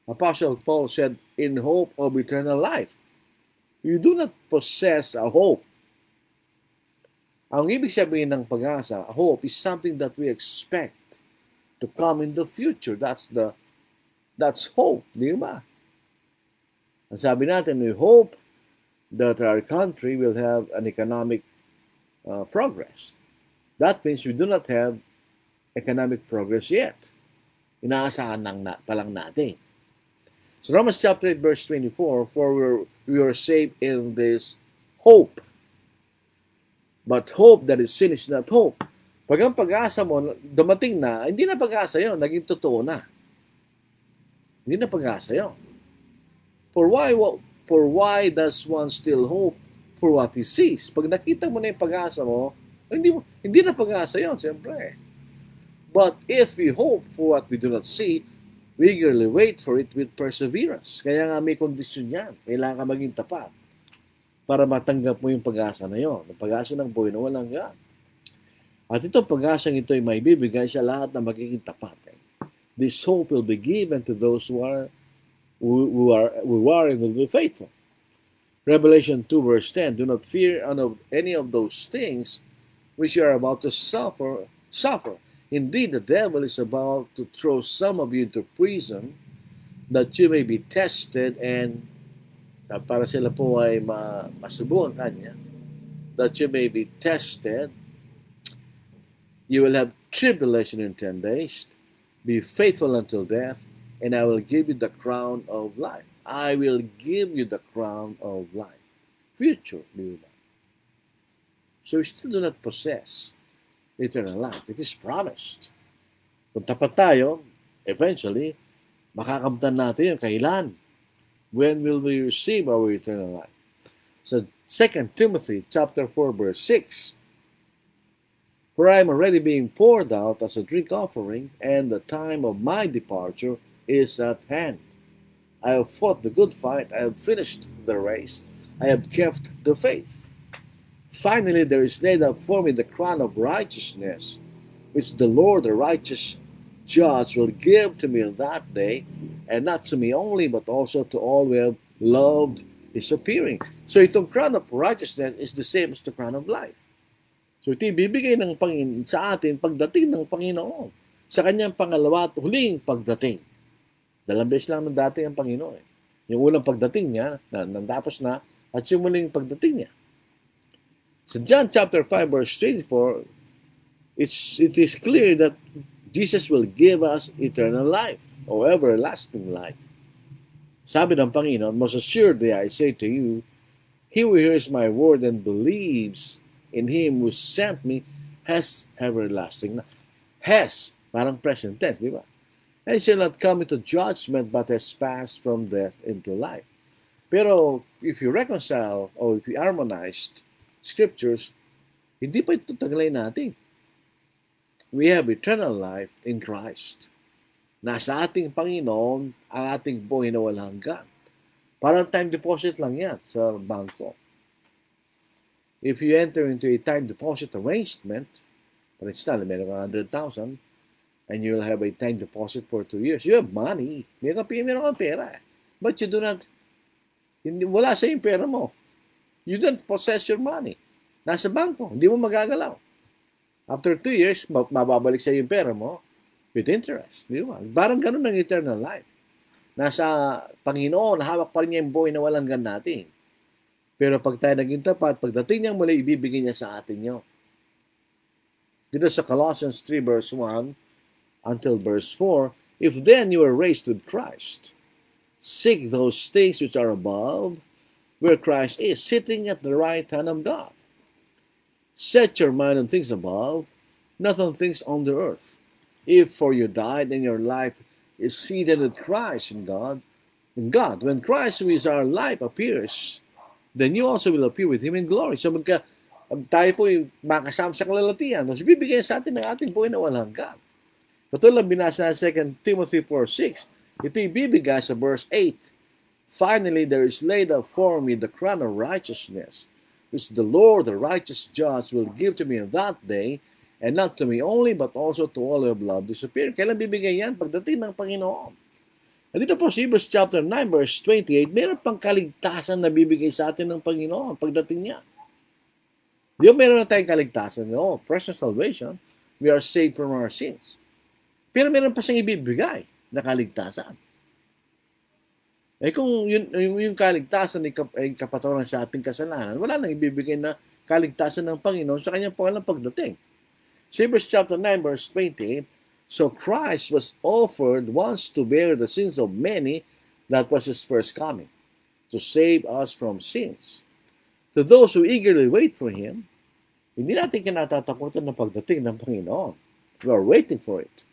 Apostle Paul said, in hope of eternal life. You do not possess a hope. Ang ibig sabihin ng pag-asa, hope is something that we expect to come in the future. That's hope, di ba? Ang sabi natin, we hope that our country will have an economic progress. That means we do not have economic progress yet. Inaasahan pa lang natin. So Romans chapter 8 verse 24, for we were saved in this hope. But hope that is seen is not hope. Pag ang pag-asa mo dumating na, hindi na pag-asa yun, naging totoo na. Hindi na pag-asa yun. For why does one still hope for what he sees? Pag nakita mo na yung pag-asa mo, hindi na pag-asa yun, siyempre. But if we hope for what we do not see, we eagerly wait for it with perseverance. Kaya nga may kondisyon yan. Kailangan ka maging tapat para matanggap mo yung pag-asa na yun. Yung pag-asa ng buhay na walang hanggan. At itong pag-asa ito ay may bibigay sa lahat na magiging tapat. This hope will be given to those who are and will be faithful. Revelation 2 verse 10, do not fear any of those things which you are about to suffer. Indeed, the devil is about to throw some of you into prison that you may be tested and para sila po ay masubukan kanya, that you may be tested. You will have tribulation in 10 days. Be faithful until death, and I will give you the crown of life. I will give you the crown of life. Future, di ba? So we still do not possess eternal life. It is promised. Kung tapat tayo, eventually, makakamtan natin yung kailan. When will we receive our eternal life? So 2 Timothy chapter 4 verse 6, for I am already being poured out as a drink offering, and the time of my departure is at hand. I have fought the good fight, I have finished the race, I have kept the faith. Finally, there is laid up for me the crown of righteousness, which the Lord, the righteous judge, will give to me on that day, and not to me only, but also to all who have loved his appearing. So itong crown of righteousness is the same as the crown of life. So ito ibibigay ng Panginoon sa atin pagdating ng Panginoon sa kanyang pangalawa at huling pagdating. Dalawang beses lang dating ang Panginoon. Yung unang pagdating niya, natapos na, at yung muling pagdating niya. So John chapter 5 verse 24, it is clear that Jesus will give us eternal life or everlasting life. Sabi ng Panginoon, most assuredly I say to you, he who hears my word and believes in him who sent me has everlasting life. Has, parang present tense, di ba? And shall not come into judgment, but has passed from death into life. Pero if you reconcile or if you harmonized Scriptures, hindi pa ito taglay natin. We have eternal life in Christ. Nasa ating Panginoon ang ating buhay na walang hanggan. Parang time deposit lang yan sa bangko. If you enter into a time deposit arrangement, for instance, meron ka 100,000 and you'll have a time deposit for 2 years, you have money. Meron kang pera. But you do not, wala sa yung pera mo. You don't possess your money. Nasa bangko, hindi mo magagalaw. After 2 years, mababalik sa yung pera mo with interest. Di ba? Parang ganun ang eternal life. Nasa Panginoon, hawak pa rin niya yung buhay na walang hanggan natin. Pero pag tayo naging tapat, pagdating niya muli, ibibigay niya sa atin yun. Dito sa Colossians 3 verse 1 until verse 4, if then you are raised with Christ, seek those things which are above, where Christ is, sitting at the right hand of God. Set your mind on things above, not on things on the earth. If for you died and your life is seated with Christ in God, when Christ who is our life appears, then you also will appear with Him in glory. So tayo po yung makasama sa kalalatian. So bibigyan sa atin ng ating buhay na walang hanggan. Katulad binasa na 2 Timothy 4:6, ito ibibigay sa verse 8. Finally, there is laid up for me the crown of righteousness, which the Lord, the righteous judge, will give to me on that day, and not to me only, but also to all who have loved disappear. Kailan bibigay yan? Pagdating ng Panginoon. At dito po sa Hebrews chapter 9, verse 28, meron pang kaligtasan na bibigay sa atin ng Panginoon pagdating niya. Di ba meron na tayong kaligtasan? No, precious salvation. We are saved from our sins. Pero meron pa siyang ibibigay na kaligtasan. Eh kung yung kaligtasan ay kapatawaran sa ating kasalanan, wala nang ibibigay na kaligtasan ng Panginoon sa kanyang pangalang pagdating. Hebrews chapter 9 verse 28, so Christ was offered once to bear the sins of many, that was his first coming, to save us from sins. To those who eagerly wait for him, hindi natin kinatatakutan ng pagdating ng Panginoon. We are waiting for it.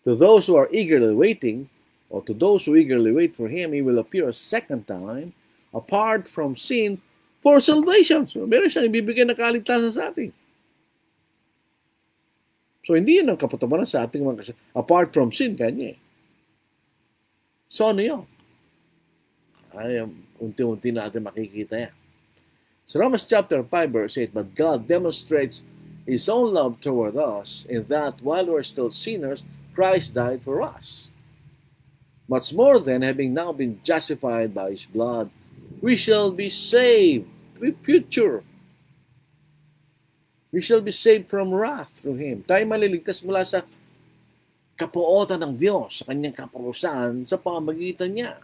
To those who are eagerly waiting, or to those who eagerly wait for him, he will appear a second time, apart from sin, for salvation. So, meron siyang ibibigay na kaligtasan sa atin. So, hindi yun ang kapatawaran sa ating mga kasalanan. Apart from sin, kanya eh. So, ano yun? Ay, unti-unti natin makikita yan. So, Romans chapter 5, verse 8, but God demonstrates his own love toward us in that while we're still sinners, Christ died for us. Much more than having now been justified by his blood, we shall be saved with future. We shall be saved from wrath through him. Tayo maliligtas mula sa kapuotan ng Diyos, sa kanyang kaparusahan, sa pamamagitan niya.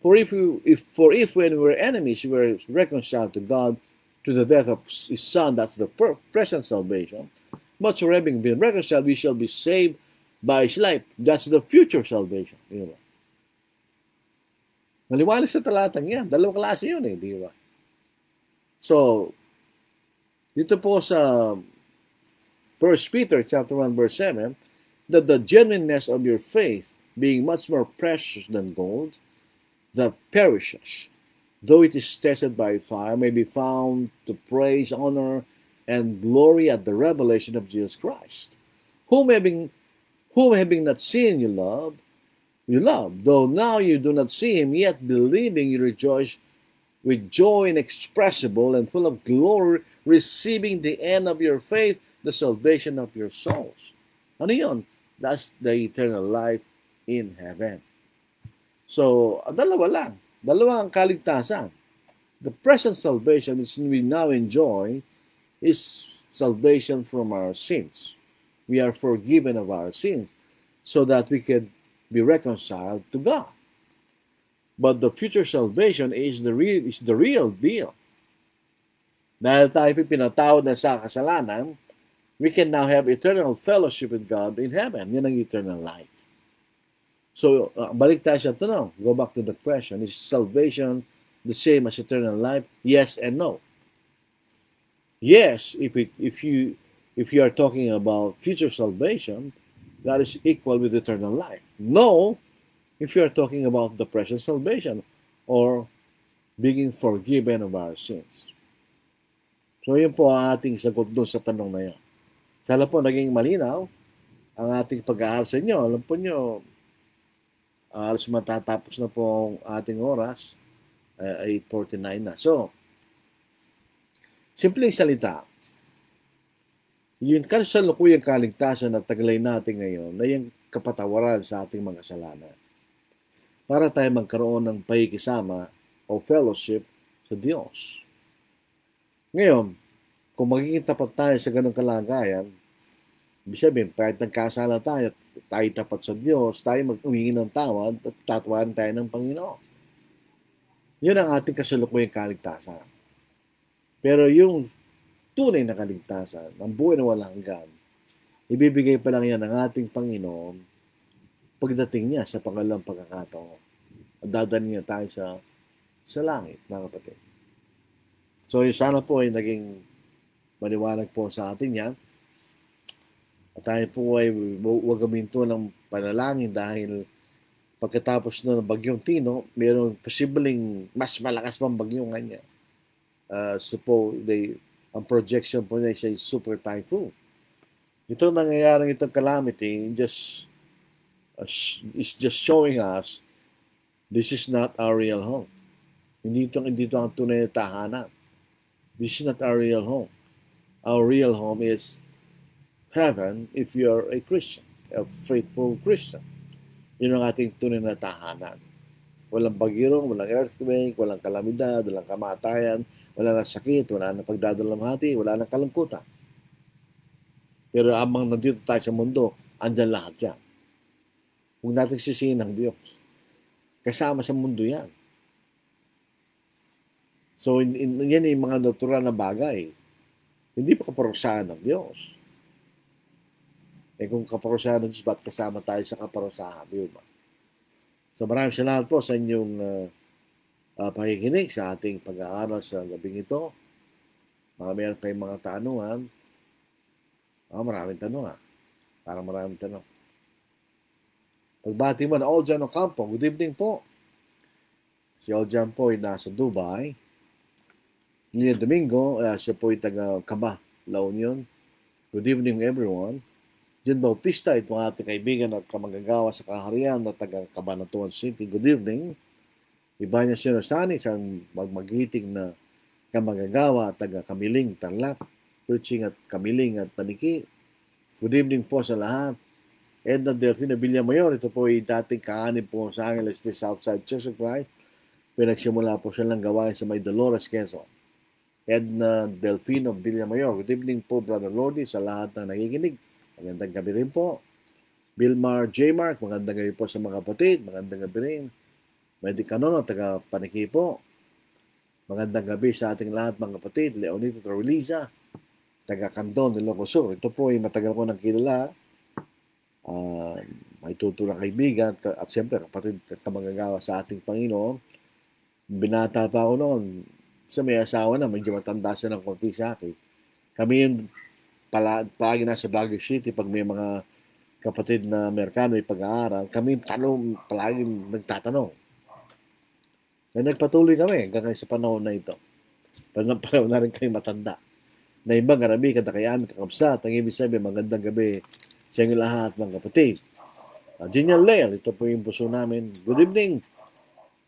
For if when we were enemies, we were reconciled to God to the death of his Son, that's the present salvation. Much more having been reconciled, we shall be saved by his life. That's the future salvation. Di ba? Maliwanag sa talatang yan. Dalawang klase yun eh. Di ba? So, dito po sa 1 Peter chapter 1 verse 7, that the genuineness of your faith, being much more precious than gold, that perishes, though it is tested by fire, may be found to praise, honor, and glory at the revelation of Jesus Christ, whom having not seen you love, though now you do not see him, yet believing you rejoice with joy inexpressible and full of glory, receiving the end of your faith, the salvation of your souls. Ano yun? That's the eternal life in heaven. So, dalawa lang. Dalawa ang kaligtasan. The present salvation which we now enjoy is salvation from our sins. We are forgiven of our sins so that we can be reconciled to God. But the future salvation is the real deal. Dahil tayo pinatawad na sa kasalanan, we can now have eternal fellowship with God in heaven. Yan ang eternal life. So, balik tayo sa tanong. Go back to the question. Is salvation the same as eternal life? Yes and no. Yes, if you are talking about future salvation, that is equal with eternal life. No, if you are talking about the present salvation or being forgiven of our sins. So, yun po ang ating sagot doon sa tanong na yun. Sana po naging malinaw ang ating pag-aaral sa inyo. Alam po nyo, alas matatapos na po ang ating oras, 8:49 na. So, simpleng salita, yung kasalukuyang kaligtasan na taglay natin ngayon na yung kapatawaran sa ating mga kasalanan para tayo magkaroon ng pakikisama o fellowship sa Diyos. Ngayon, kung magiging tapat tayo sa ganong kalagayan, ibig sabihin, kahit nagkasala tayo tapat sa Diyos, tayo mag-umingi ng tawad at tatawaran tayo ng Panginoon. Yun ang ating kasalukuyang kaligtasan. Pero yung tunay na kaligtasan, ang buhay na walang hanggan, ibibigay pa lang yan ng ating Panginoon pagdating niya sa pangalawang pagkakataon. At dadalhin niya tayo sa langit, mga kapatid. So, sana po ay naging maliwanag po sa atin yan. At tayo po ay huwag gaminto ng panalangin dahil pagkatapos ng bagyong Tino, mayroong posibleng mas malakas pang bagyong kanya. Ang projection po niya ay super typhoon. Itong nangyayaring itong calamity is just showing us this is not our real home. Hindi ito ang tunay na tahanan. This is not our real home. Our real home is heaven if you are a Christian, a faithful Christian. Yun ang ating tunay na tahanan. Walang bagyo, walang earthquake, walang kalamidad, walang kamatayan, wala nang sakit, wala nang pagdadalamhati, wala nang kalungkutan. Pero amang nandito tayo sa mundo, andyan lahat yan. Huwag natin sisihin ng Diyos. Kasama sa mundo yan. So, yan yung mga natural na bagay. Hindi pa kaparusahan ng Diyos. Kung kaparusahan ng Diyos, ba't kasama tayo sa kaparusahan? Di ba? So, maraming salamat po sa inyong pakikinig sa ating pag-aaral sa gabing ito. Meron kayong mga tanungan. Maraming tanong Parang maraming tanong. Pagbati mo na Oljan Ocampo, good evening po. Si Oljan po ay nasa Dubai. Lina Domingo, siya po ay taga Caba, La Union. Good evening everyone. John Bautista, itong ating kaibigan at kamagagawa sa kaharian na taga Cabanatuan City. Good evening. Ibanya Sinosani, isang magmagiting na kamagagawa at taga Kamiling, Tarlac, preaching at Kamiling at Paniki. Good evening po sa lahat. Edna Delfina Villamayor, ito po ay dating kaanib po sa Angeles Southside Church of Christ. Pinagsimula po siya lang gawain sa may Dolores, Quezon. Edna Delfino Villamayor, good evening po Brother Lordy sa lahat ng nakikinig. Magandang gabi rin po. Bilmar J. Mark, magandang gabi po sa mga kapatid. Magandang gabi rin. Medi Canono, taga Paniki po. Magandang gabi sa ating lahat mga kapatid. Leonito Torreliza, taga Candon, Ilocos Sur. Ito po ay matagal ko nang kilala. May tuturang kaibigan at siyempre kapatid at kamagagawa sa ating Panginoon. Binata pa ako noon. Sa may asawa na, medyo matanda siya ng konti sa akin. Kami yung palagi nasa Baguio City pag may mga kapatid na Amerikano ay pag-aaral, kami palagi nagtatanong. Kaya nagpatuloy kami hanggang sa panahon na ito. Panahon na rin kayo matanda. Na ibang Arabi, kadakayan, kakabsat, ang ibig sabihin, magandang gabi sa inyo lahat, mga kapatid. Genial Lair, ito po yung puso namin. Good evening.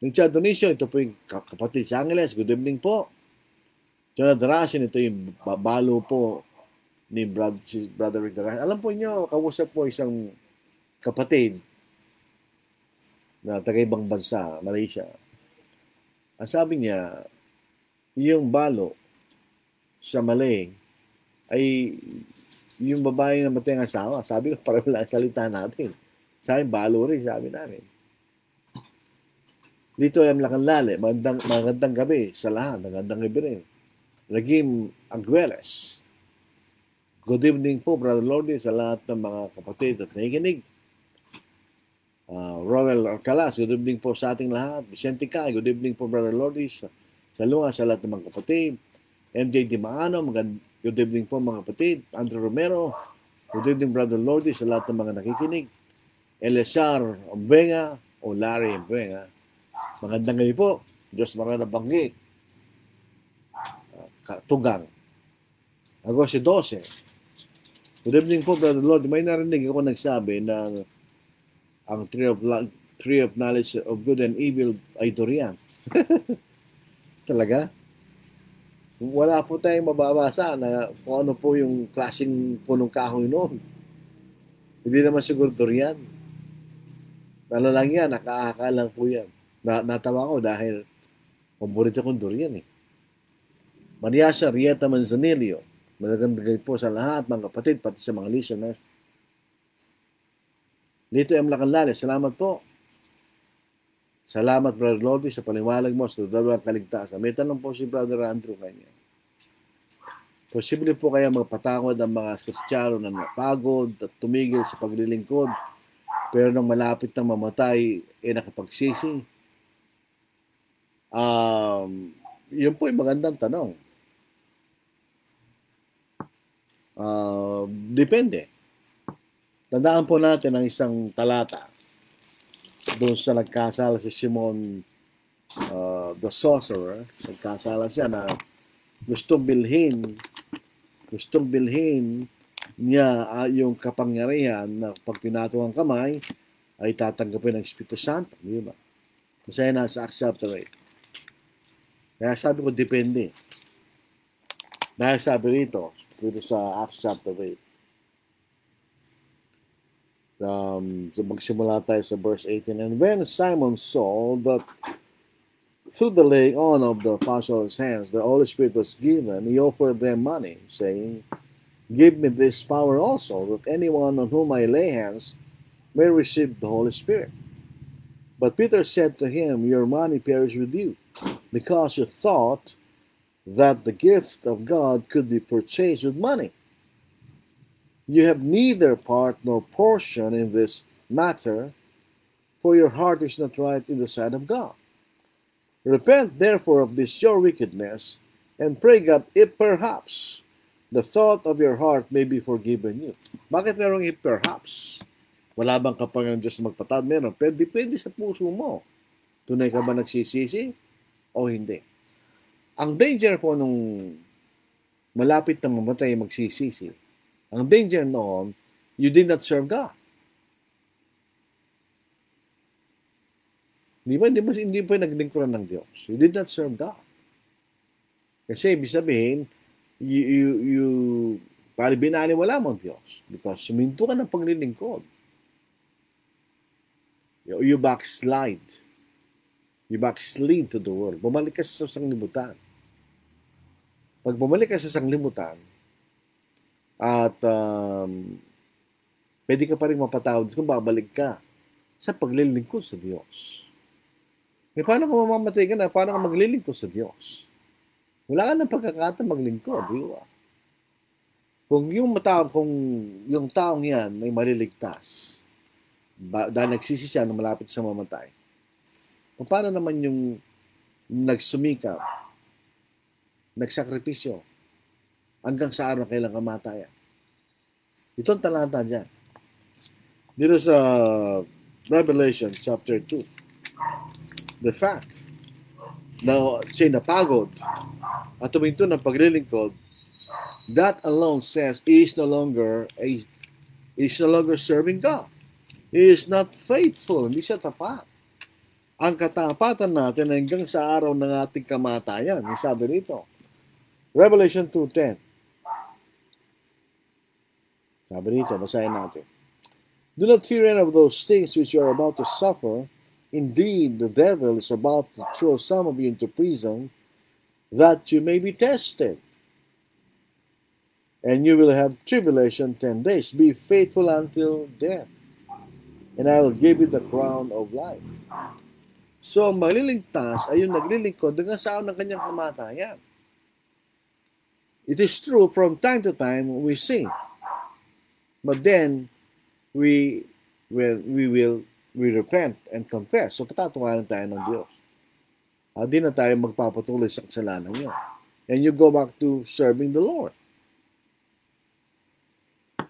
Ng Chad Donicio, ito po yung kapatid sa Angeles. Good evening po. Jonathan Rasin, ito yung balo po ni Brother Rick Darasin. Alam po nyo, kausap po isang kapatid na taga-ibang bansa, Malaysia. Ang sabi niya, yung balo sa Malay ay yung babae na matay ng asawa. Sabi ko, parang wala ang salita natin. Sabi, balo rin, sabi namin. Dito ay Amlacanlale, magandang gabi sa lahat, magandang gabi rin. Regime Agueles. Good evening po, Brother Lordy, sa lahat ng mga kapatid at nakikinig. Roel Arcalas, good evening po sa ating lahat. Vicente Kai, good evening po, Brother Lordy, sa lunga, sa lahat ng mga kapatid. MJ Di Maano, good evening po mga kapatid. Andrew Romero, good evening, Brother Lordy, sa lahat ng mga nakikinig. Elesar Ombenga, o Larry Ombenga, magandang gabi po. Diyos marana banggit. Tugang. Agosto 12. Good evening po, Brother Lord. May narinig ako nagsabi na ang tree of knowledge of good and evil ay durian. Talaga? Wala po tayong mababasa na kung ano po yung klaseng punong kahoy noon. Hindi naman siguro durian. Ano lang yan, nakaaka lang po yan. Natawa ko dahil paborito kong durian eh. Mariasa Rieta Manzanillo, magandang gabi po sa lahat mga kapatid, pati sa mga listeners. Dito ay Amlacanlale, salamat po. Salamat Brother Lodi sa paliwanag mo sa dalawang kaligtasan. May tanong po si Brother Andrew kanya. Posible po kaya magpatawad ang mga Kristiyano na napagod at tumigil sa paglilingkod pero nang malapit ng mamatay nakapagsisi? Yun po yung magandang tanong. Depende. Tandaan po natin ang isang talata doon sa nagkasala si Simon the sorcerer. Nagkasala siya na gustong bilhin niya yung kapangyarihan na pag pinato ang kamay ay tatanggapin ng Espiritu Santo. Di ba? Kasi nasa Acts chapter 8. Kaya sabi ko, depende. Dahil sabi rito sa Acts chapter 8, So magsimula tayo sa verse 18. And when Simon saw that through the laying on of the apostles' hands, the Holy Spirit was given, he offered them money, saying, Give me this power also, that anyone on whom I lay hands may receive the Holy Spirit. But Peter said to him, Your money perish with you, because you thought that the gift of God could be purchased with money. You have neither part nor portion in this matter, for your heart is not right in the sight of God. Repent therefore of this your wickedness, and pray God if perhaps the thought of your heart may be forgiven you. Bakit merong if perhaps? Wala bang kapangyarihan Diyos na magpatawad? Meron. Pero depende sa puso mo. Tunay ka ba nagsisisi o hindi? Ang danger po nung malapit na mamatay magsisisi, ang danger noon, you did not serve God. Hindi pa naglingkuran ng Diyos. You did not serve God. Kasi ibig sabihin, parang binaliwala mo ang Diyos because suminto ka ng paglilingkod. You backslide. You backslid to the world. Bumalik ka sa sanglibutan. Pag bumalik ka sa sanglibutan, at pwede ka pa rin mapatawad kung babalik ka sa paglilingkod sa Diyos. E paano ka mamamatay ka na? Paano ka maglilingkod sa Diyos? Wala ka ng pagkakataon maglingkod, di ba? Kung yung taong yan ay maliligtas, dahil nagsisi siya na malapit sa mamatay, paano naman yung nagsumikap, nagsakripisyo, hanggang sa araw kailang kamatayan? Ito ang talata dyan. Dito sa Revelation chapter 2, the fact na siya napagod at tuminto ng paglilingkod, that alone says he is no longer serving God. He is not faithful. Hindi siya tapat. Ang katapatan natin hanggang sa araw ng ating kamatayan. Yung sabi nito, Revelation 2:10. Sabi nito, basahin natin. Do not fear any of those things which you are about to suffer. Indeed, the devil is about to throw some of you into prison, that you may be tested. And you will have tribulation 10 days. Be faithful until death, and I will give you the crown of life. So, ang magliligtas ay yung naglilingkod hanggang sa araw ng kanyang kamatayan. It is true, from time to time, we sin. But then, we repent and confess. So, patatawanan tayo ng Diyos. Di na tayo magpapatuloy sa kasalanan niyo. And you go back to serving the Lord.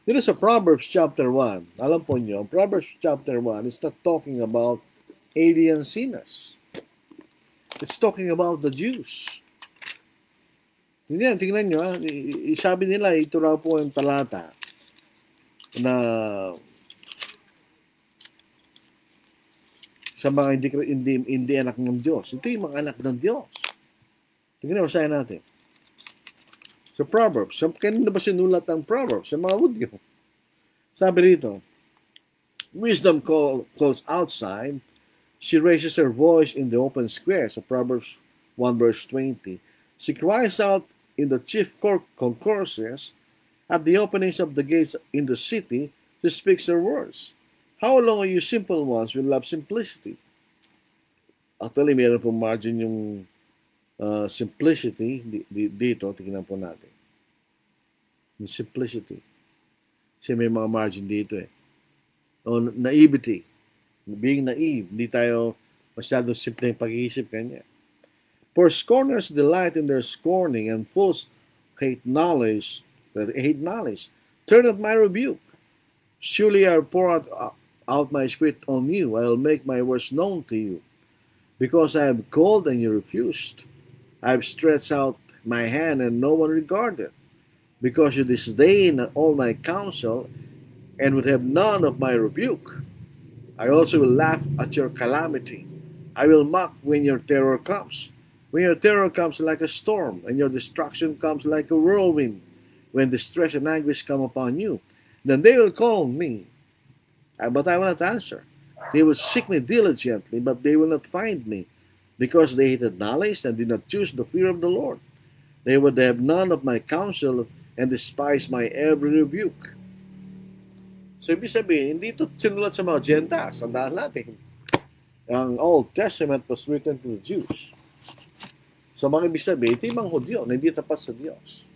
Dito sa Proverbs chapter 1, alam po niyo, Proverbs chapter 1 is not talking about alien sinners. It's talking about the Jews. Tingnan nyo, sabi nila, ito raw po yung talata na sa mga hindi anak ng Diyos. Ito yung mga anak ng Diyos. Tingnan, basahin natin. Sa Proverbs. Kanina ba sinulat ang Proverbs? Sa mga Hudyo. Sabi rito, wisdom calls outside. She raises her voice in the open square. Sa Proverbs 1 verse 20. She cries out in the chief concourses. At the openings of the gates in the city, she speaks her words. How long are you simple ones will love simplicity? Actually, meron pong margin yung simplicity dito. Tingnan po natin. Yung simplicity. Kasi may mga margin dito eh. O naivety. Being naive. Hindi tayo masyadong simple yung pag-iisip kanya. For scorners delight in their scorning, and fools hate knowledge. Turn at my rebuke. Surely I will pour out my spirit on you. I will make my words known to you. Because I have called and you refused. I have stretched out my hand and no one regarded. Because you disdain all my counsel and would have none of my rebuke. I also will laugh at your calamity. I will mock when your terror comes. When your terror comes like a storm, and your destruction comes like a whirlwind, when distress and anguish come upon you, then they will call me, But I will not answer. They will seek me diligently, but they will not find me, because they hated knowledge and did not choose the fear of the Lord. They would have none of my counsel and despise my every rebuke. So, ibig sabihin, hindi ito sinulat sa mga Gentiles. Tandaan natin, ang Old Testament was written to the Jews. So, mga ibig sabihin, ito yung mga Hudyo na hindi tapat sa Diyos.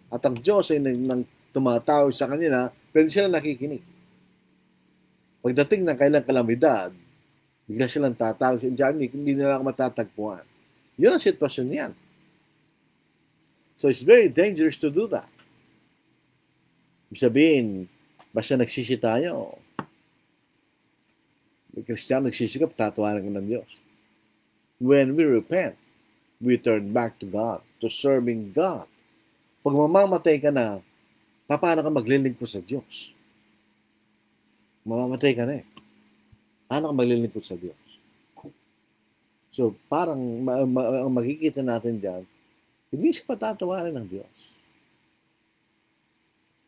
At ang Diyos ay nang tumatawag sa kanila, pero hindi sila nakikinig. Pagdating ng kailang kalamidad, bigla silang tatawag, hindi nila ako matatagpuan. Yun ang sitwasyon niyan. So, it's very dangerous to do that. Ibig sabihin, basta nagsisi tayo, may Kristiyano nagsisi ka, tatawanan ka ng Diyos. When we repent, we turn back to God, to serving God. Pag mamamatay ka na, paano ka maglilingkod sa Diyos? Mamamatay ka na eh. Paano ka maglilingkod sa Diyos? So, parang ang makikita natin dyan, hindi siya patatawanan ng Diyos.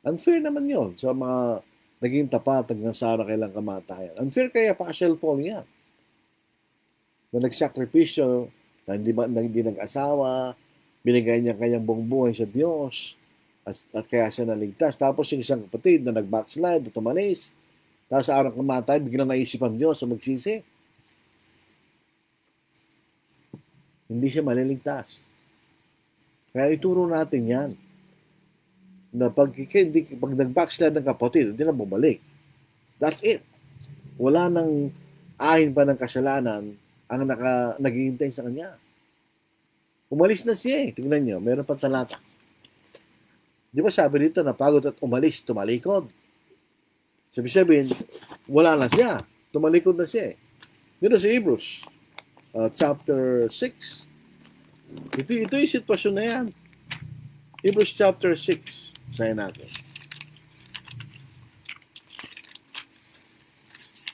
Unfair naman yun sa mga naging tapat hanggang sa araw kailang kamatayan. Unfair kaya Apostle Paul yan. Na nagsakripisyo, na hindi nag-asawa, binigay niya kanyang buong buhay sa Diyos, at kaya siya naligtas. Tapos yung isang kapatid na nag-backslide, na tumalis, tapos sa araw kamatayan, biglang naisip ang Diyos na magsisi. Hindi siya maliligtas. Kaya ituro natin yan. Na pag nag-backslide ng kapatid, hindi na bumalik. That's it. Wala nang ahin pa ng kasalanan ang naghihintay sa kanya. Umalis na siya eh. Tingnan nyo, meron pa talata. Di ba sabi dito, napagod at umalis, tumalikod. Sabihin, wala na siya. Tumalikod na siya eh. Dito sa Hebrews, chapter 6. Ito yung sitwasyon na yan. Hebrews chapter 6. Sayin natin.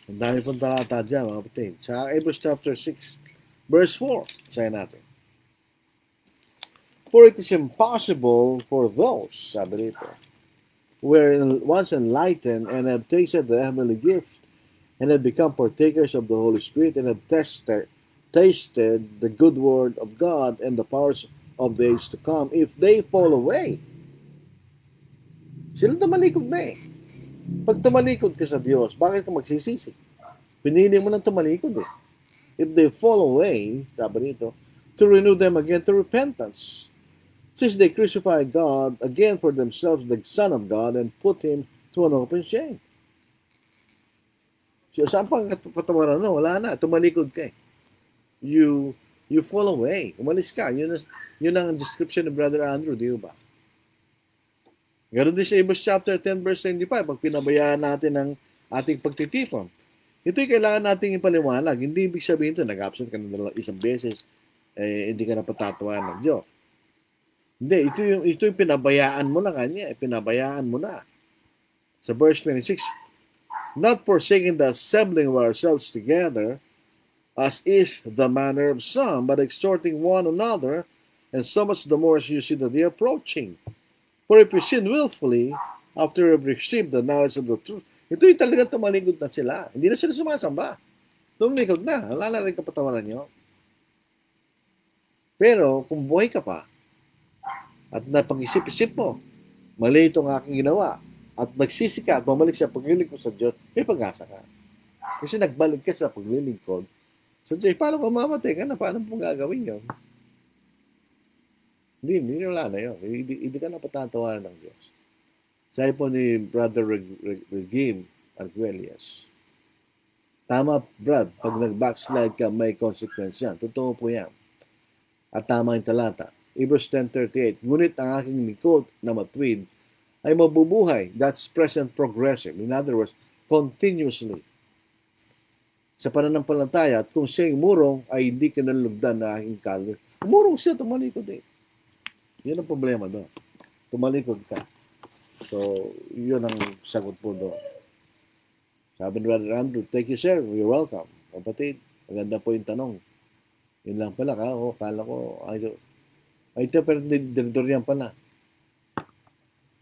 Ang dami pong talata dyan, mga kapatid. Sa Hebrews chapter 6, verse 4. Sayin natin. For it is impossible for those, sabi rito, who were once enlightened and have tasted the heavenly gift and have become partakers of the Holy Spirit and have tasted the good word of God and the powers of the age to come, if they fall away. Sila tumalikod na eh. Pag tumalikod ka sa Diyos, bakit ka magsisisi? Pinili mo nang tumalikod eh. If they fall away, sabi rito, to renew them again to repentance. Since they crucified God again for themselves, the Son of God, and put Him to an open shame. So, saan pang patawaran na? Wala na. Tumalikod ka eh. You fall away. Umalis ka. Yun ang description ni Brother Andrew, di ba? Ganoon din sa Hebrews chapter 10, verse 25, pag pinabayaan natin ang ating pagtitipon. Ito'y kailangan nating ipaliwanag. Hindi ibig sabihin ito, nag-absent ka na isang beses, hindi ka na patatawanan ng Diyos. Hindi, ito yung pinabayaan mo na kanya. Pinabayaan mo na. Sa verse 26, not forsaking the assembling of ourselves together, as is the manner of some, but exhorting one another, and so much the more as you see the day approaching. For if you sin willfully, after you have received the knowledge of the truth, ito yung talagang tumalikod na sila. Hindi na sila sumasamba. Tumalikod na. Wala na rin kapatawaran nyo. Pero, kung buhay ka pa, at napag-isip-isip mo, mali itong aking ginawa, at nagsisi ka at bumalik sa paglilingkod sa Diyos, may pag-asa ka. Kasi nagbalik ka sa paglilingkod sa Diyos. Paano kung mamatay ka na? Paano mo gagawin yun? Hindi wala na yun. Hindi ka na patatawanan ng Diyos. Sabi po ni Brother Regime Arguelles, tama, Brad, pag nag-backslide ka, may consequence yan. Totoo po yan. At tama yung talata. Hebrews 10:38, ngunit ang aking likod na matuwid ay mabubuhay. That's present progressive. In other words, continuously. Sa pananampalataya, at kung siya'y umurong, ay hindi ka nalugdan na aking kalor. Umurong siya, tumalikod eh. Yan ang problema doon. Tumalikod ka. So, yun ang sagot po doon. Sabi ni Brother Andrew, thank you sir, you're welcome. Kapatid, maganda po yung tanong. Yun lang pala ka, kala ko, ito pero dinidor yan pala.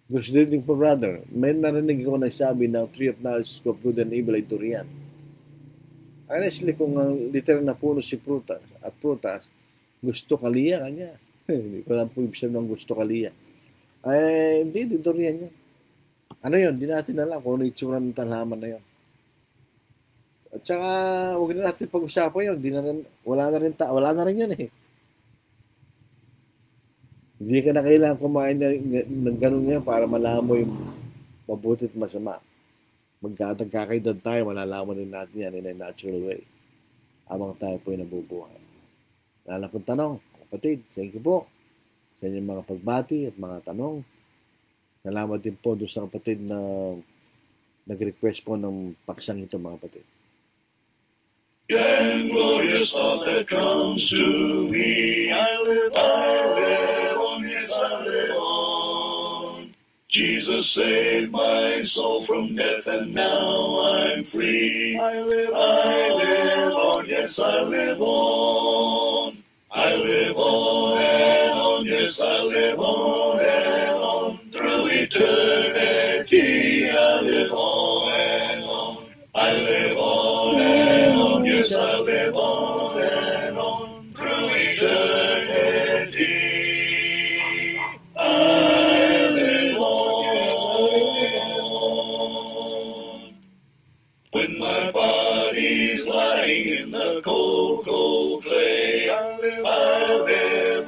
Gusto din po, brother, may narinig ko nagsabi ng tree of knowledge of good and evil ay durian. Honestly, kung ang literal na puno si prutas at prutas, gusto kaliya kanya. Hindi ko lang po ibig sabihin ng gusto kaliya. Ay, hindi, durian yun. Ano yun? Hindi natin alam kung ano itsura ng halaman na yun. At saka, huwag na natin pag-usapan yun. Wala na rin yun eh. Hindi ka na kailangan kumain ng ganun yan para malaman mo yung mabuti at masama. Magkakaedad tayo, malalaman din natin yan in a natural way. Habang tayo po yung nabubuhay. Lala pong tanong, kapatid, thank you po sa inyong mga pagbati at mga tanong. Salamat din po doon sa kapatid na nag-request po ng paksang ito, mga kapatid. And glorious thought that comes to me, I live on, yes, I live on. Jesus saved my soul from death, and now I'm free. I live on, yes, I live on. I live on and on, yes, I live on and on. Through eternity, I live on and on. I live on and on, yes, I live on and on. Through eternity, I live on. When my body's lying in the cold, cold clay, I live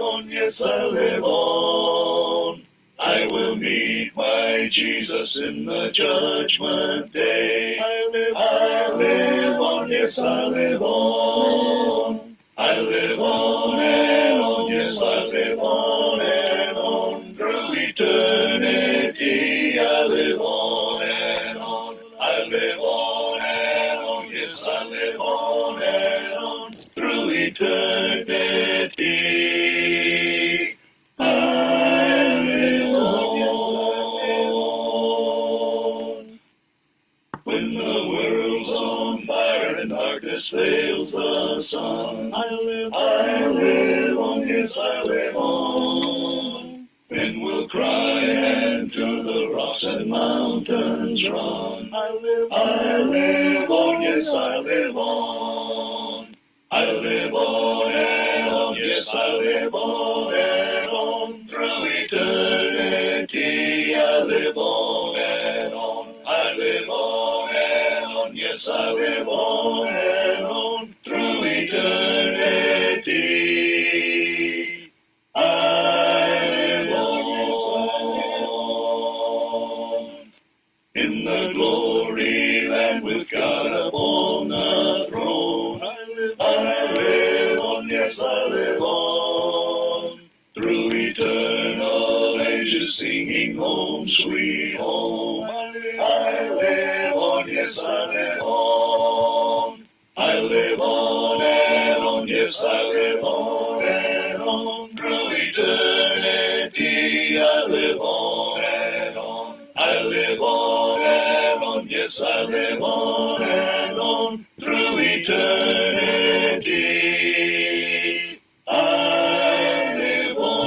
on, yes, I live on. I will meet my Jesus in the judgment day. I live on, yes, I live on. I live on and on, yes, I live on and on. Through eternity, I live on and on. I live on and on, yes, I live on and on. Through eternity, I live on. When the world's on fire and darkness veils the sun, I live on, yes, I live on. Men will cry and to the rocks and mountains run. I live on, yes, I live on. I live on and on, yes, I live on and on. Through eternity, I live on and on. I live on and on, yes, I live on and on. Through eternity, I live on. In the glory land with God upon the throne, I live on, yes, I live on. Through eternal ages singing home, sweet home, I live on, yes, I live on. I live on and on, yes, I live on and on. Through eternity, I live on and on. I live on and on, yes, I live on and on. Through eternity, I live on.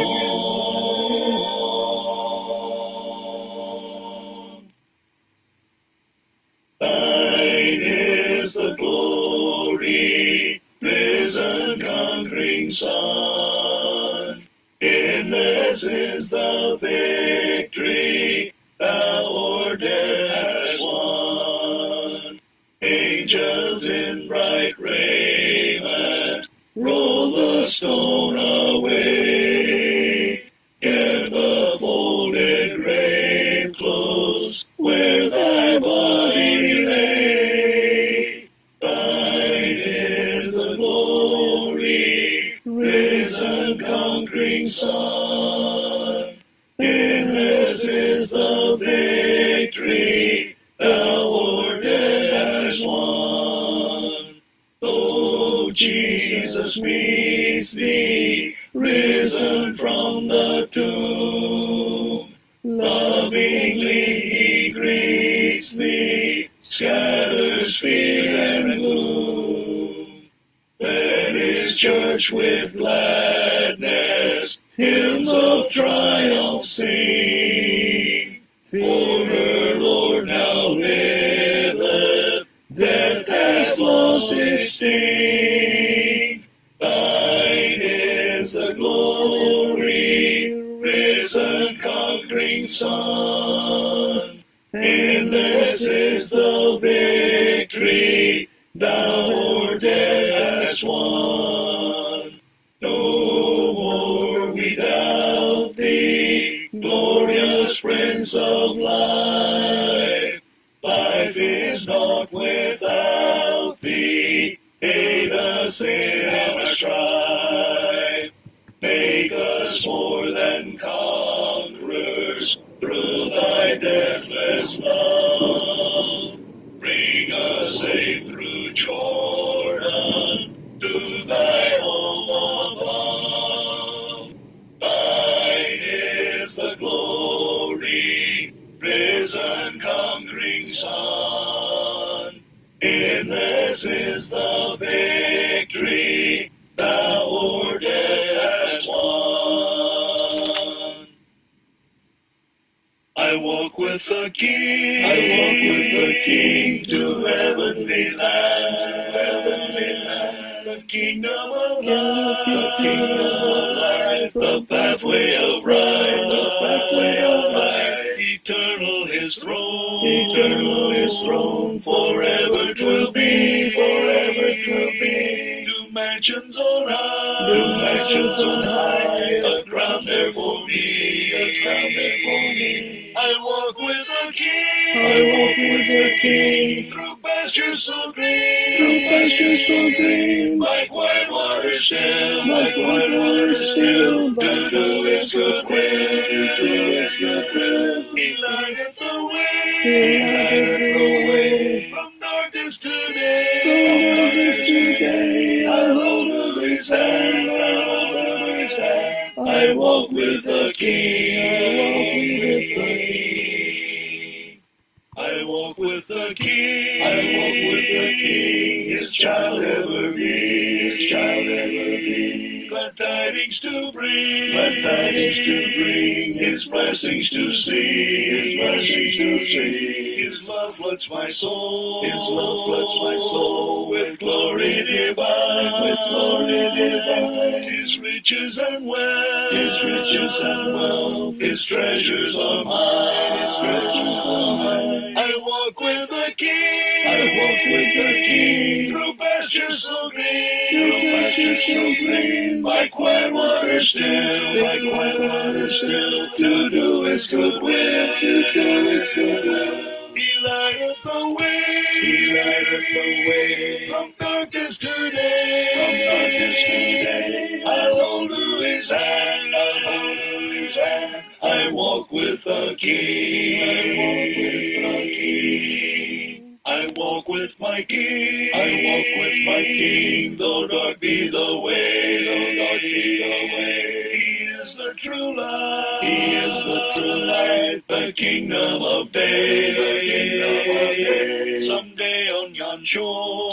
Thine is the glory, risen, conquering Son. In this is the victory thou o'er death hast won. Angels in bright raiment roll the stone away. Ere the folded grave close where thy body lay. Thine is the glory, risen, conquering Son. In this is the victory thou o'er death hast won. Though Jesus meets thee, risen from the tomb, lovingly he greets thee, scatters fear and gloom. Let his church with gladness hymns of triumph sing. sing. Thine is the glory, risen, conquering Son. Endless is the victory thou o'er death hast won. No more we doubt thee, glorious Prince of life. Life is not without thee, aid us in our strife. Make us more than conquerors through thy deathless love. Bring us safe through Jordan to thy home above. Thine is the glory, risen, conquering Son. Endless is the victory thou o'er death hast won. I walk with the King, to heavenly land, the kingdom of life, the pathway of right, eternal his throne, forever 'twill be, to mansions on high, a crown there for me, I walk with the King, through pastures so green, by quiet waters still, to do his good will, he lighteth the way, from darkness to day, I hold to his hand, I walk with the King. I walk with the King, his child ever be, glad tidings to bring, his blessings to see, his love floods my soul, with glory divine, his riches and wealth, his treasures are mine, I walk with the King, through pastures so green, by quiet waters still, to do his good will, he lighteth the way, from darkness to day, I hold to his hand, I walk with the King, I walk with my King, though dark be the way, he is the true light, the kingdom of day, someday on yon shore,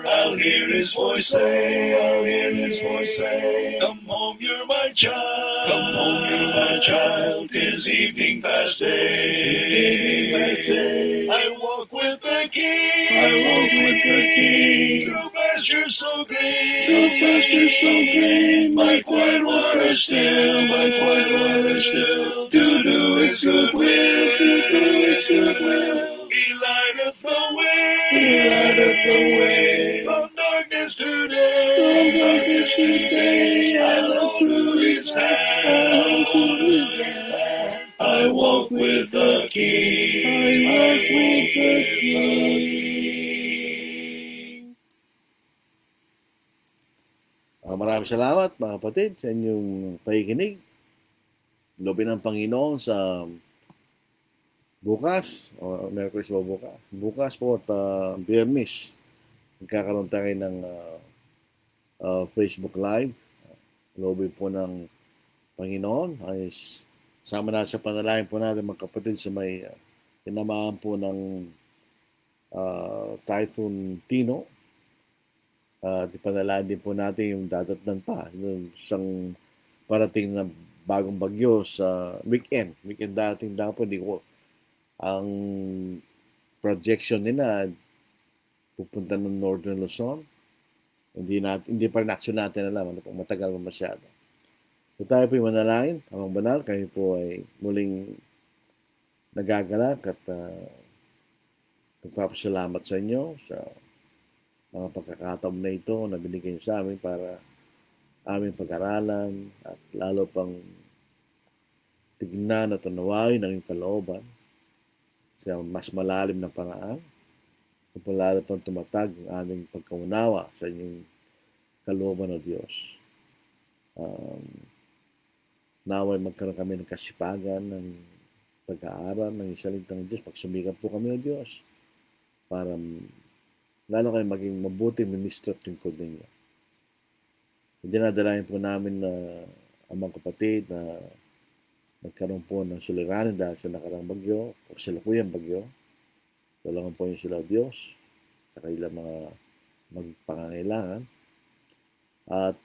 I'll hear his voice say, come home, you're my child, 'tis evening past day, I walk with the King, through pastures so green, by quiet waters still, to do his good will, he lighteth the way, from darkness to day, I look to his hand, I walk with the King. Maraming salamat mga kapatid sa inyong pakikinig. Lobin ng Panginoon sa bukas, o Merkulis ba bukas? Bukas po at Biyernes, magkakaroon tayo ng Facebook Live. Lobin po ng Panginoon ay sama na sa panalangin po natin mga kapatid sa may tinamaan po ng Typhoon Tino. Ipanalangin din po natin yung dadatnan pa, yung isang parating na bagong bagyo sa weekend dating dapat, hindi ko ang projection nila pupunta ng Northern Luzon. Hindi pa rin action natin alam. Ano po, matagal pa masyado. So tayo po yung manalangin. Amang banal, kayo po ay muling nagagalak at nagpapasalamat sa inyo sa mga pagkakataon na ito na binigay niyo sa amin para aming pag-aralan at lalo pang tignan at unawain ang iyong kalooban sa mas malalim na paraan at lalo pang tumatag ang aming pagkaunawa sa inyong kalooban ng Diyos. Naway magkaroon kami ng kasipagan ng pag-aaral ng salitang Diyos. Pagsumikap po kami ng Diyos para lalo kayo maging mabuting ministro at lingkod ninyo. Dinadalayan po namin na ang mga kapatid na nagkaroon po ng suliranin dahil sa nakarang bagyo o silukuyang bagyo. Tulungan po yung sila Diyos sa kanilang mga magpangangailangan. At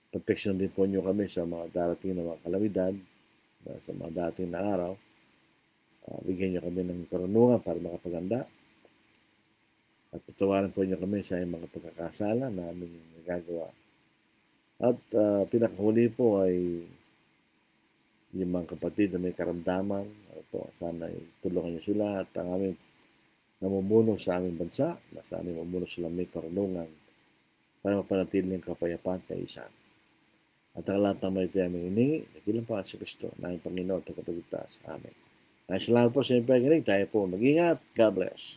protection din po nyo kami sa mga darating na mga kalamidad, sa mga dating na araw. Bigyan nyo kami ng karunungan para makapaganda. At tutawaran po niyo kami sa mga pagkakasala na aming nagagawa. At pinakahuli po ay yung mga kapatid na may karamdaman. Sana tulungan niyo sila at ang aming namumuno sa aming bansa, na sa aming namumuno sila may karunungan para mapanatili ang kapayapaan kay isa. At ang lahat ng mga ito aming hiningi, nagilang pa si Kristo, na aming Panginoon at Tagapagligtas. Amen. Salamat po sa inyong pagkikinig. Tayo po mag-ingat. God bless.